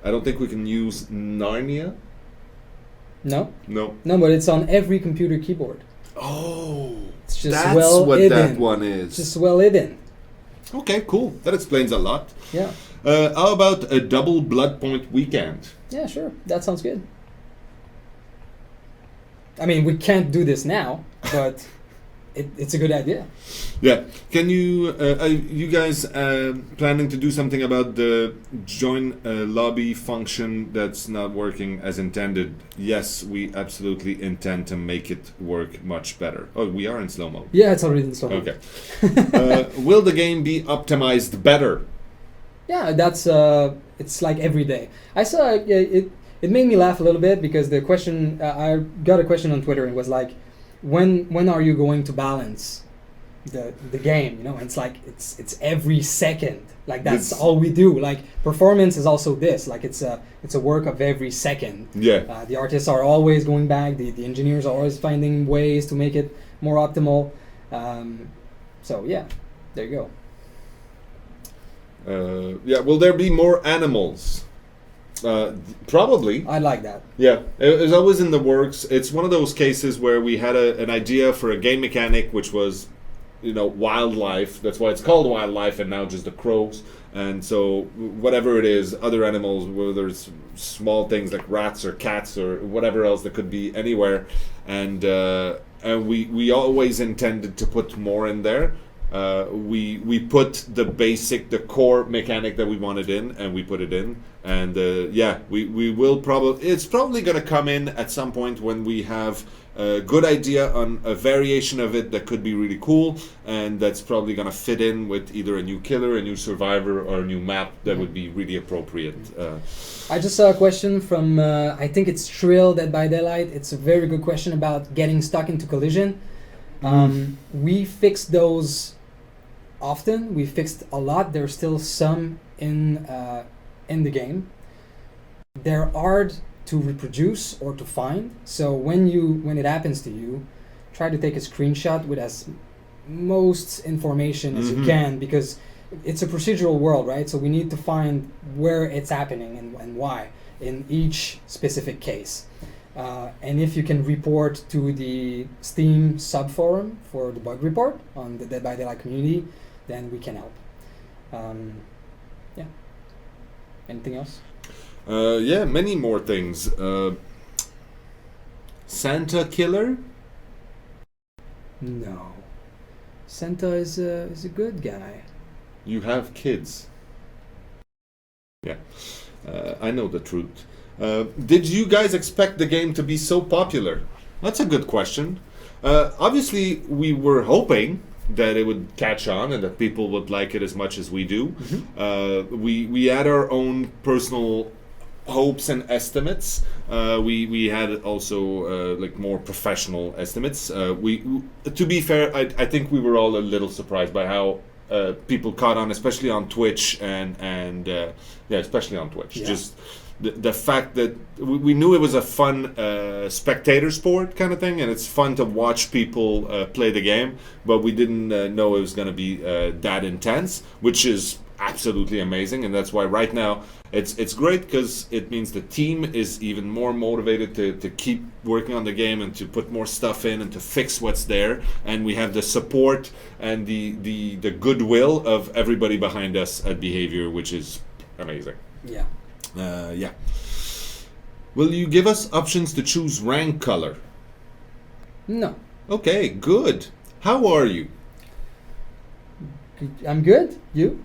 I don't think we can use Narnia. No, but it's on every computer keyboard. Oh, it's just that's well what hidden. That one is. Just well hidden. Okay, cool. That explains a lot. Yeah. How about a double blood point weekend? Yeah, sure. That sounds good. I mean, we can't do this now, but it's a good idea. Yeah. Can you, you guys planning to do something about the join lobby function that's not working as intended? Yes, we absolutely intend to make it work much better. Oh, we are in slow mode. Yeah, it's already in slow mode. Okay. Will the game be optimized better? Yeah, that's it's like every day. I saw it. It made me laugh a little bit because the question I got a question on Twitter and it was like, when are you going to balance the game? You know, and it's like it's every second. Like that's all we do. Like performance is also this. Like it's a work of every second. Yeah. The artists are always going back. The engineers are always finding ways to make it more optimal. So yeah, there you go. Yeah. Will there be more animals? Probably. I like that. Yeah, it's always in the works. It's one of those cases where we had an idea for a game mechanic, which was, wildlife. That's why it's called wildlife, and now just the crows. And so whatever it is, other animals, whether it's small things like rats or cats or whatever else that could be anywhere, and we always intended to put more in there. We put the core mechanic that we wanted in, and we put it in, and we will probably, it's probably going to come in at some point when we have a good idea on a variation of it that could be really cool, and that's probably going to fit in with either a new killer, a new survivor, or a new map that would be really appropriate. I just saw a question from I think it's Trill Dead by Daylight. It's a very good question about getting stuck into collision. We fixed those often. We fixed a lot. There's still some in the game. They're hard to reproduce or to find. So when it happens to you, try to take a screenshot with as most information as you can, because it's a procedural world, right? So we need to find where it's happening and why in each specific case. And if you can report to the Steam subforum for the bug report on the Dead by Daylight community, then we can help. Yeah. Anything else? Yeah, many more things. Santa Killer? No. Santa is a good guy. You have kids. Yeah, I know the truth. Did you guys expect the game to be so popular? That's a good question. Obviously, we were hoping that it would catch on and that people would like it as much as we do. We had our own personal hopes and estimates. We had also like more professional estimates. To be fair, I think we were all a little surprised by how people caught on, especially on Twitch and yeah, especially on Twitch. Yeah. Just the fact that we knew it was a fun spectator sport kind of thing, and it's fun to watch people play the game, but we didn't know it was going to be that intense, which is absolutely amazing. And that's why right now it's great, because it means the team is even more motivated to keep working on the game and to put more stuff in and to fix what's there, and we have the support and the goodwill of everybody behind us at Behavior, which is amazing. Yeah. Yeah. Will you give us options to choose rank color? No. Okay, good. How are you? I'm good. You?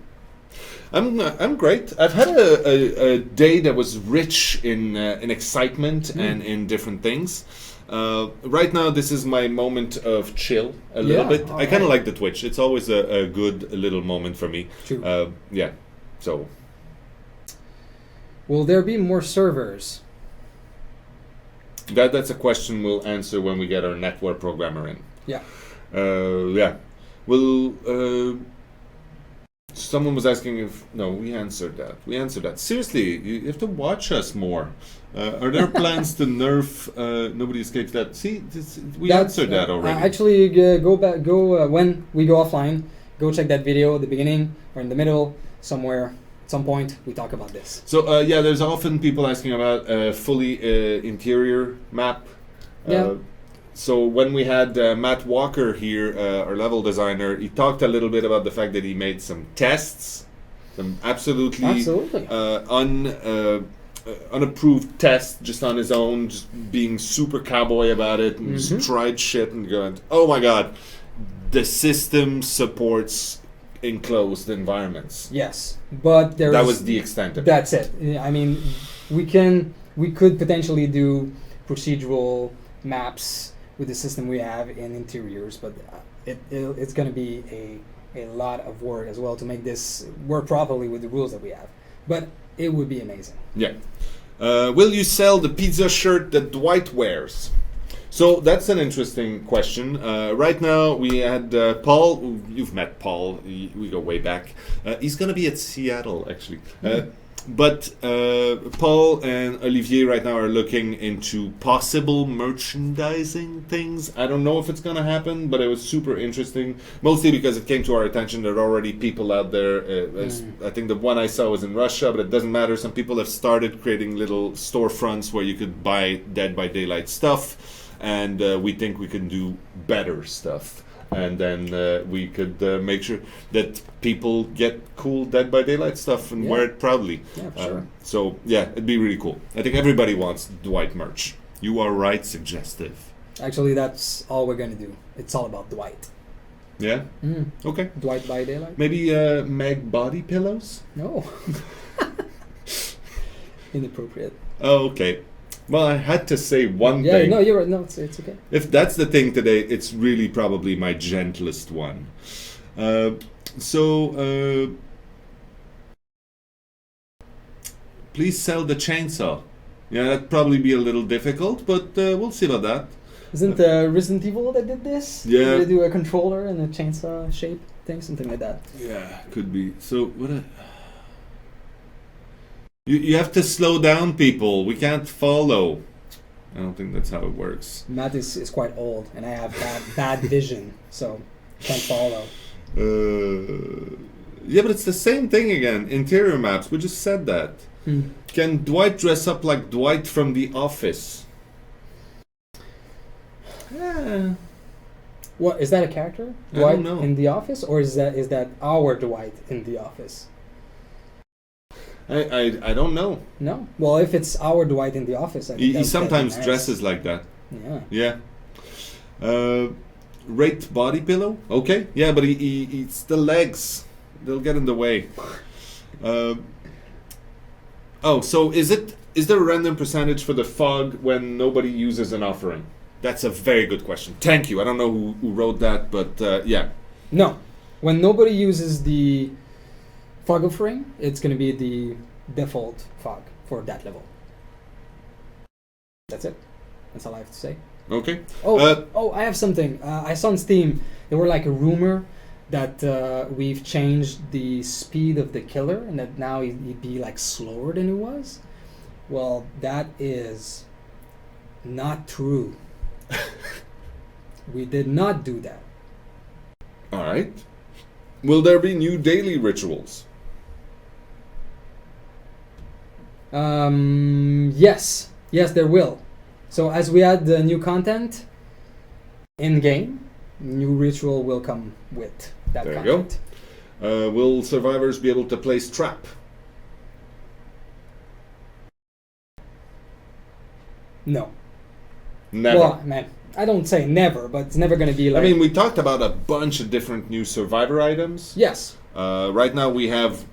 I'm great. I've had a day that was rich in excitement and in different things. Right now, this is my moment of chill a little bit. I kind of like the Twitch. It's always a good little moment for me. True. Yeah. So. Will there be more servers? That's a question we'll answer when we get our network programmer in. Yeah. Yeah. Well, someone was asking if... No, we answered that. Seriously, you have to watch us more. Are there plans to nerf Nobody Escapes That? See, we answered that already. Actually, go back. When we go offline, go check that video at the beginning or in the middle, somewhere. Some point we talk about this. So yeah, there's often people asking about fully interior map. Yeah. So when we had Matt Walker here, our level designer, he talked a little bit about the fact that he made some tests, some absolutely unapproved tests, just on his own, just being super cowboy about it, and just tried shit and going, oh my god, the system supports enclosed environments. Yes, but that was the extent of it. That's it. I mean, we could potentially do procedural maps with the system we have in interiors, but it's going to be a lot of work as well to make this work properly with the rules that we have. But it would be amazing. Yeah. Will you sell the pizza shirt that Dwight wears? So that's an interesting question. Right now we had Paul. You've met Paul. We go way back. He's going to be at Seattle, actually. But Paul and Olivier right now are looking into possible merchandising things. I don't know if it's going to happen, but it was super interesting. Mostly because it came to our attention that already people out there, I think the one I saw was in Russia, but it doesn't matter. Some people have started creating little storefronts where you could buy Dead by Daylight stuff. And we think we can do better stuff. And then we could make sure that people get cool Dead by Daylight stuff and wear it proudly. Yeah, for sure. So, yeah, it'd be really cool. I think everybody wants Dwight merch. You are right, suggestive. Actually, that's all we're going to do. It's all about Dwight. Yeah? Okay. Dwight by Daylight? Maybe Meg body pillows? No. Inappropriate. Oh, okay. Well, I had to say one thing. Yeah, no, you're right. No, it's okay. If that's the thing today, it's really probably my gentlest one. Please sell the chainsaw. Yeah, that'd probably be a little difficult, but we'll see about that. Isn't Resident Evil that did this? Yeah. Did they do a controller and a chainsaw shape thing? Something like that. Yeah, could be. So, what You have to slow down, people. We can't follow. I don't think that's how it works. Matt is quite old, and I have bad vision, so Can't follow. Yeah, but it's the same thing again. Interior maps. We just said that. Can Dwight dress up like Dwight from The Office? What is that a character? I Dwight don't know. in The Office, or is that our Dwight in The Office? I don't know. No. Well, if it's our Dwight in The Office, I think He that'd sometimes be nice. dresses like that. Yeah. Yeah. Raked body pillow. Okay. Yeah, but he eats the legs. They'll get in the way. So is there a random percentage for the fog when nobody uses an offering? That's a very good question. Thank you. I don't know who wrote that, but yeah. No. When nobody uses the fog offering, it's going to be the default fog for that level. That's it. That's all I have to say. Okay. I have something. I saw on Steam, there were like a rumor that we've changed the speed of the killer and that now he'd be like slower than he was. Well, that is not true. We did not do that. All right. Will there be new daily rituals? Yes, there will. So as we add the new content in game, new ritual will come with that There content. you go. Will survivors be able to place trap? No. Never. Well, man, I don't say never, but it's never going to be like. I mean, we talked about a bunch of different new survivor items. Yes. Right now we have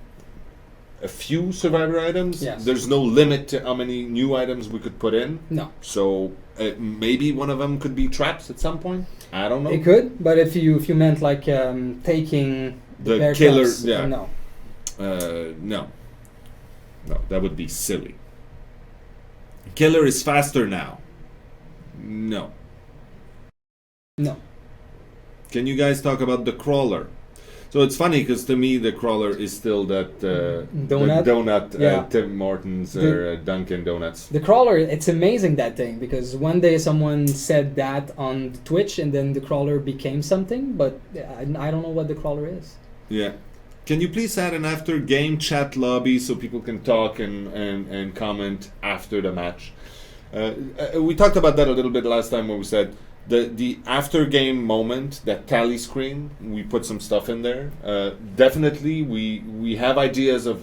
a few survivor items. Yes. There's no limit to how many new items we could put in. No. So maybe one of them could be traps at some point. I don't know. It could, but if you meant like taking The bear killer, traps, yeah. no. No, that would be silly. Killer is faster now. No. Can you guys talk about the crawler? So it's funny because to me the crawler is still that Donut? the donut Yeah. Tim Hortons or Dunkin' Donuts. The crawler, it's amazing that thing, because one day someone said that on Twitch and then the crawler became something, but I don't know what the crawler is. Yeah. Can you please add an after game chat lobby so people can talk and comment after the match? We talked about that a little bit last time when we said the after game moment, that tally screen, we put some stuff in there. Definitely we have ideas of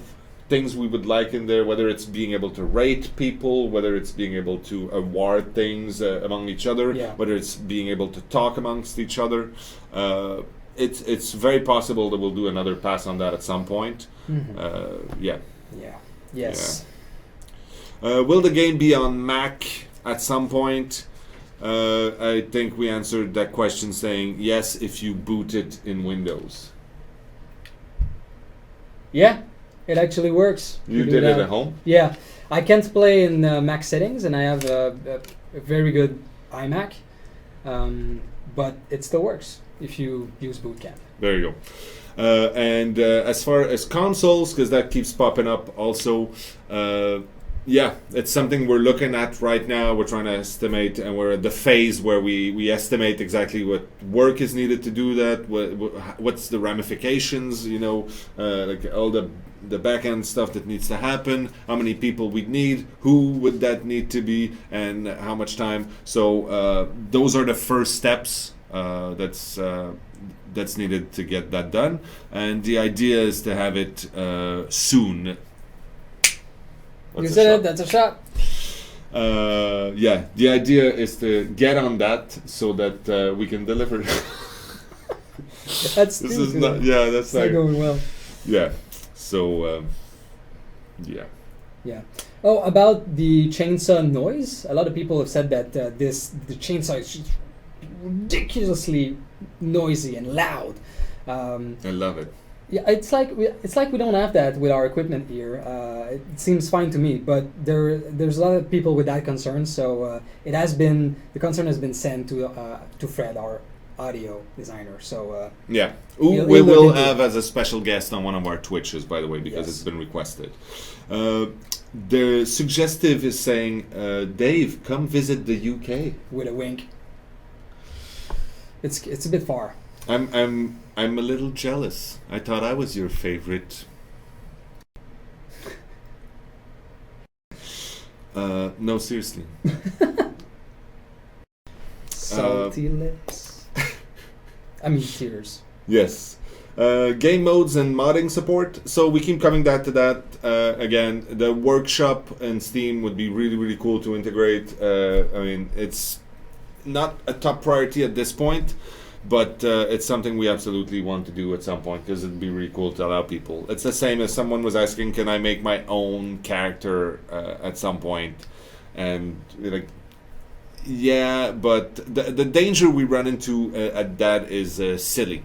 things we would like in there, whether it's being able to rate people, whether it's being able to award things among each other, whether it's being able to talk amongst each other. It's very possible that we'll do another pass on that at some point. Yes. Yeah. Will the game be on Mac at some point? I think we answered that question saying yes if you boot it in Windows. Yeah, it actually works. You did it at home? Yeah, I can't play in Mac settings, and I have a very good iMac, but it still works if you use Boot Camp. There you go. And as far as consoles, because that keeps popping up also, yeah, it's something we're looking at right now. We're trying to estimate, and we're at the phase where we estimate exactly what work is needed to do that, what's the ramifications, like all the back end stuff that needs to happen, how many people we'd need, who would that need to be, and how much time. So those are the first steps that's needed to get that done, and the idea is to have it soon. You said it, that's a shot. Yeah, the idea is to get on that so that we can deliver. That's this is not. Yeah, that's not going well. Yeah. So. Yeah. Yeah. Oh, about the chainsaw noise. A lot of people have said that the chainsaw is just ridiculously noisy and loud. I love it. Yeah, it's like we don't have that with our equipment here. It seems fine to me, but there's a lot of people with that concern. So the concern has been sent to Fred, our audio designer. So yeah, we will have as a special guest on one of our Twitches, by the way, because it's been requested. The suggestive is saying, Dave, come visit the UK with a wink. It's a bit far. I'm a little jealous. I thought I was your favorite. No, seriously. Salty lips. I mean tears. Yes. Game modes and modding support. So we keep coming back to that. Again, the workshop and Steam would be really, really cool to integrate. I mean, it's not a top priority at this point, but it's something we absolutely want to do at some point because it'd be really cool to allow people. It's the same as someone was asking, can I make my own character at some point? And like, yeah, but the danger we run into at that is silly.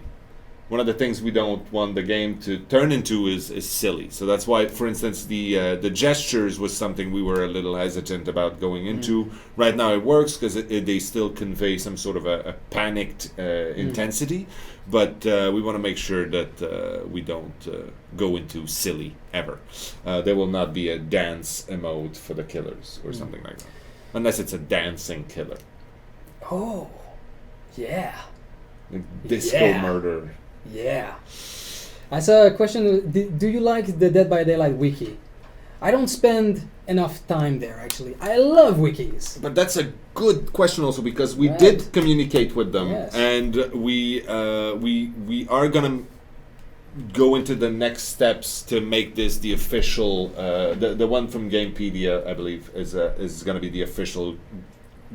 One of the things we don't want the game to turn into is silly. So that's why, for instance, the gestures was something we were a little hesitant about going into. Right now it works because they still convey some sort of a panicked intensity, but we want to make sure that we don't go into silly ever. There will not be a dance emote for the killers or something like that. Unless it's a dancing killer. Oh, yeah. Like disco murder. Yeah. I saw a question, do you like the Dead by Daylight wiki? I don't spend enough time there, actually. I love wikis. But that's a good question also because we did communicate with them. Yes. And we are going to go into the next steps to make this the official, the one from Gamepedia, I believe, is going to be the official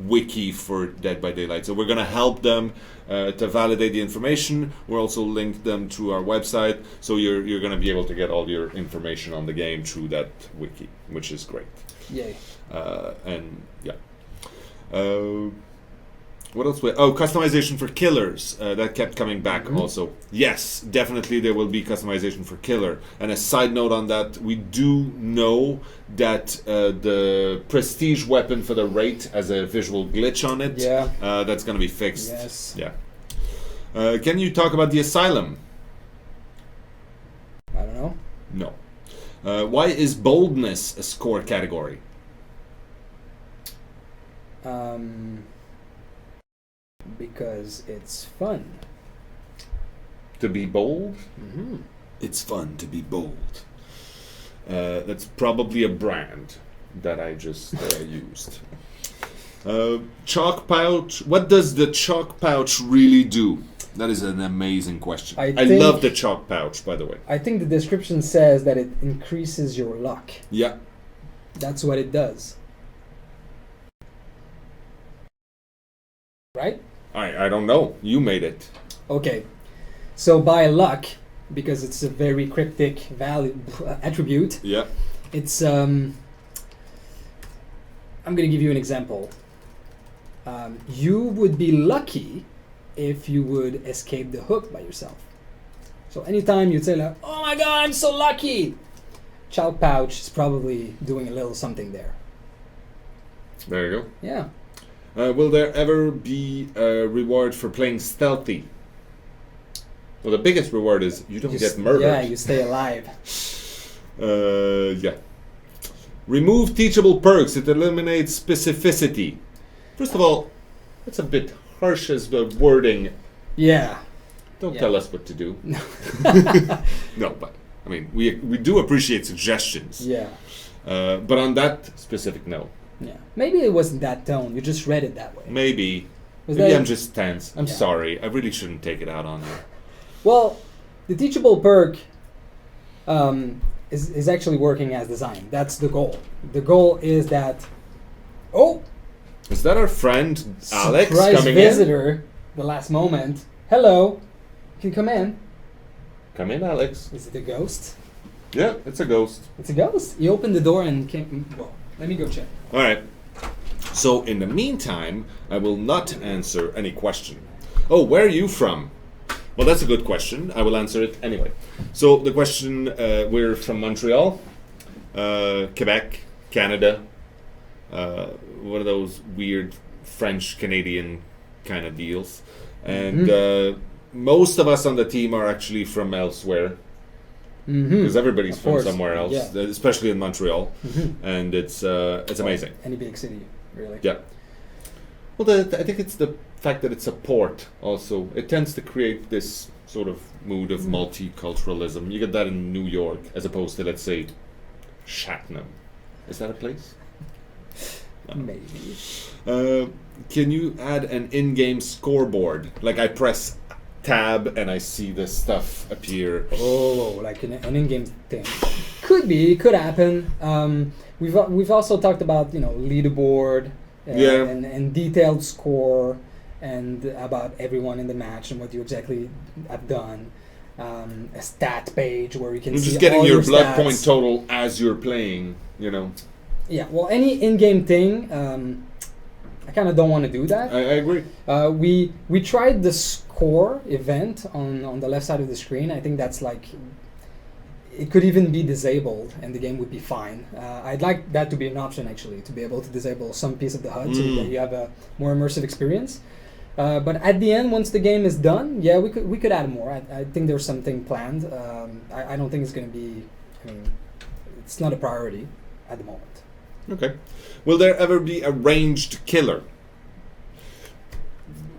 wiki for Dead by Daylight. So we're going to help them to validate the information. We'll also link them to our website, so you're going to be able to get all your information on the game through that wiki, which is great. Yay. And yeah. What else? Customization for killers. That kept coming back also. Yes, definitely there will be customization for killer. And a side note on that, we do know that the prestige weapon for the rate has a visual glitch on it. Yeah. That's going to be fixed. Yes. Yeah. Can you talk about the asylum? I don't know. No. Why is boldness a score category? Because it's fun. To be bold? Mm-hmm. It's fun to be bold. That's probably a brand that I just used. Chalk pouch. What does the chalk pouch really do? That is an amazing question. I love the chalk pouch, by the way. I think the description says that it increases your luck. Yeah. That's what it does. Right? I don't know. You made it. Okay. So by luck, because it's a very cryptic value attribute. Yeah. It's I'm going to give you an example. You would be lucky if you would escape the hook by yourself. So anytime you'd say like, "Oh my God, I'm so lucky," Chalk Pouch is probably doing a little something there. There you go. Yeah. Will there ever be a reward for playing stealthy? Well, the biggest reward is you don't get murdered. Yeah, you stay alive. Yeah. Remove teachable perks. It eliminates specificity. First of all, that's a bit harsh as the wording. Yeah. Don't tell us what to do. No. No, but I mean, we do appreciate suggestions. Yeah. But on that specific note. Yeah. Maybe it wasn't that tone. You just read it that way. Maybe. Was Maybe that I'm just tense. I'm sorry. I really shouldn't take it out on you. Well, the teachable perk is actually working as designed. That's the goal. The goal is that, is that our friend Alex surprise coming visitor, the last moment. Hello. Can you come in? Come in, Alex. Is it a ghost? Yeah, it's a ghost. It's a ghost. He opened the door and came. Well, let me go check. All right. So in the meantime, I will not answer any question. Oh, where are you from? Well, that's a good question. I will answer it anyway. So the question, we're from Montreal, Quebec, Canada. One of those weird French-Canadian kind of deals. And most of us on the team are actually from elsewhere. Because everybody's from somewhere else, especially in Montreal. And it's amazing. Any big city, really. Yeah. Well, I think it's the fact that it's a port also, it tends to create this sort of mood of multiculturalism. You get that in New York as opposed to, let's say, Shatnam. Is that a place? No. Maybe. Can you add an in-game scoreboard? Like I press tab and I see this stuff appear. Oh, like an in-game thing. Could happen. We've also talked about leaderboard and detailed score and about everyone in the match and what you exactly have done. A stat page where you can see just getting all your blood stats. point total as you're playing. Yeah. Well, any in-game thing. I kind of don't want to do that. I agree. We tried the score event on the left side of the screen. I think that's like it could even be disabled and the game would be fine. I'd like that to be an option actually, to be able to disable some piece of the HUD so that you have a more immersive experience. But at the end, once the game is done, yeah, we could add more. I think there's something planned. I don't think it's going to be. I mean, it's not a priority at the moment. Okay. Will there ever be a ranged killer?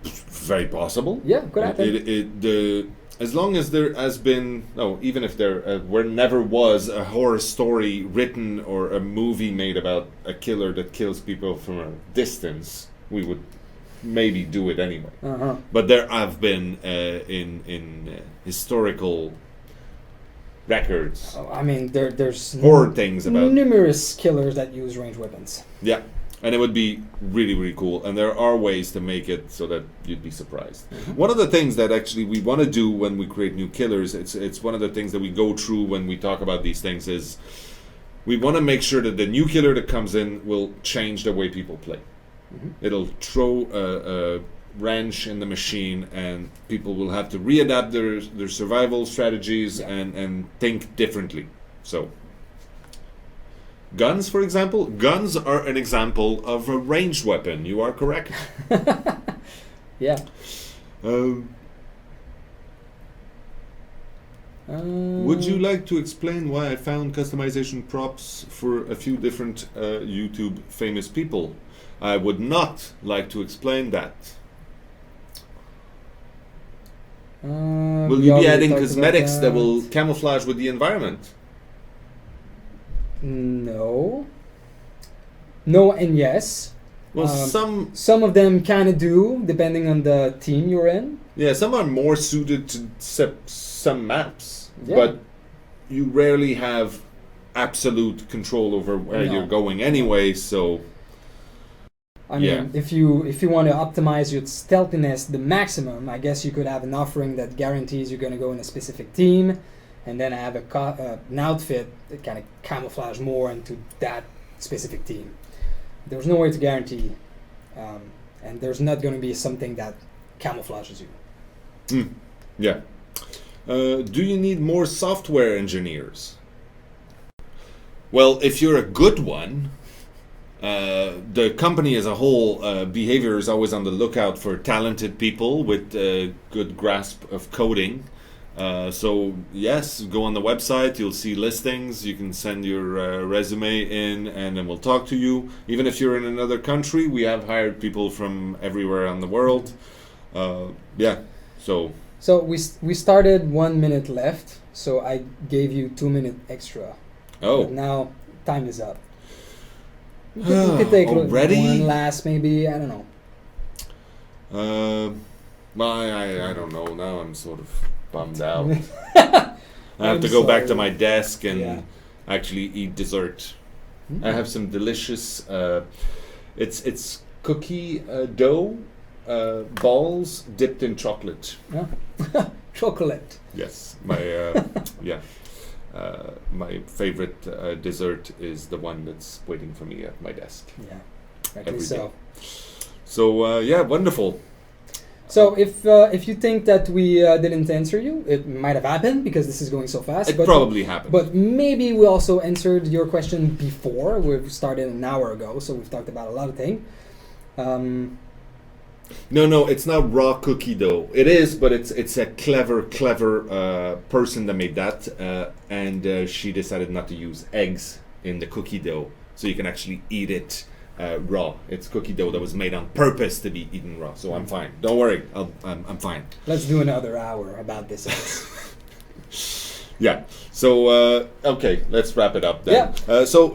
Very possible. Yeah, could happen. As long as there has been, even if there never was a horror story written or a movie made about a killer that kills people from a distance, we would maybe do it anyway. But there have been in historical records. I mean, there's horror things about numerous killers that use ranged weapons. Yeah, and it would be really, really cool. And there are ways to make it so that you'd be surprised. One of the things that actually we want to do when we create new killers, it's one of the things that we go through when we talk about these things, is we want to make sure that the new killer that comes in will change the way people play. It'll throw a wrench in the machine, and people will have to readapt their survival strategies and think differently. So, guns, for example. Guns are an example of a ranged weapon. You are correct. Yeah. Would you like to explain why I found customization props for a few different YouTube famous people? I would not like to explain that. Will you be adding cosmetics that will camouflage with the environment? No and yes. Well, some of them kind of do, depending on the team you're in. Yeah, some are more suited to some maps, but you rarely have absolute control over where you're going anyway. So, I mean, if you want to optimize your stealthiness the maximum, I guess you could have an offering that guarantees you're going to go in a specific team, and then have an outfit that kind of camouflage more into that specific team. There's no way to guarantee, and there's not going to be something that camouflages you. Yeah. Do you need more software engineers? Well, if you're a good one, the company as a whole, behavior is always on the lookout for talented people with a good grasp of coding. So yes, go on the website, you'll see listings, you can send your resume in, and then we'll talk to you. Even if you're in another country, we have hired people from everywhere around the world. So we started 1 minute left, so I gave you 2 minutes extra. Oh. But now time is up. We could take already? one last, maybe, I don't know. I don't know, now I'm sort of bummed out. I have to go back to my desk and actually eat dessert. I have some delicious, it's cookie dough balls dipped in chocolate. Chocolate. Yes, my my favorite dessert is the one that's waiting for me at my desk. Yeah, rightly so. So wonderful. So if you think that we didn't answer you, it might have happened because this is going so fast. It probably happened. But maybe we also answered your question before. We've started an hour ago, so we've talked about a lot of things. No, it's not raw cookie dough. It is, but it's a clever person that made that, and she decided not to use eggs in the cookie dough, so you can actually eat it raw. It's cookie dough that was made on purpose to be eaten raw. So I'm fine. Don't worry. I'm fine. Let's do another hour about this. Yeah. So okay, let's wrap it up then. Yeah. So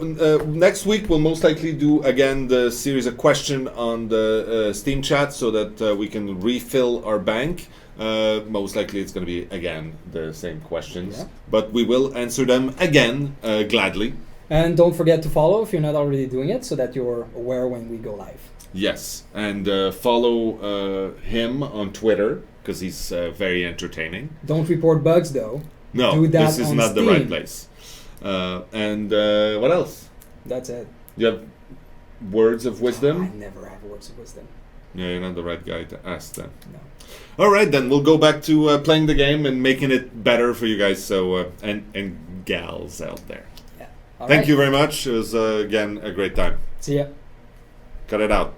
next week we'll most likely do again the series of question on the Steam chat so that we can refill our bank. Most likely it's going to be again the same questions, Yeah. but we will answer them again gladly. And don't forget to follow if you're not already doing it, so that you're aware when we go live. Yes, and follow him on Twitter because he's very entertaining. Don't report bugs though. No, Do that this is on not Steam. the right place. And what else? That's it. You have words of I wisdom? never have words of wisdom. Yeah, you're not the right guy to ask then. No. All right, then we'll go back to playing the game and making it better for you guys. So and gals out there. Yeah. All Thank right. you very much. It was again a great time. See ya. Cut it out.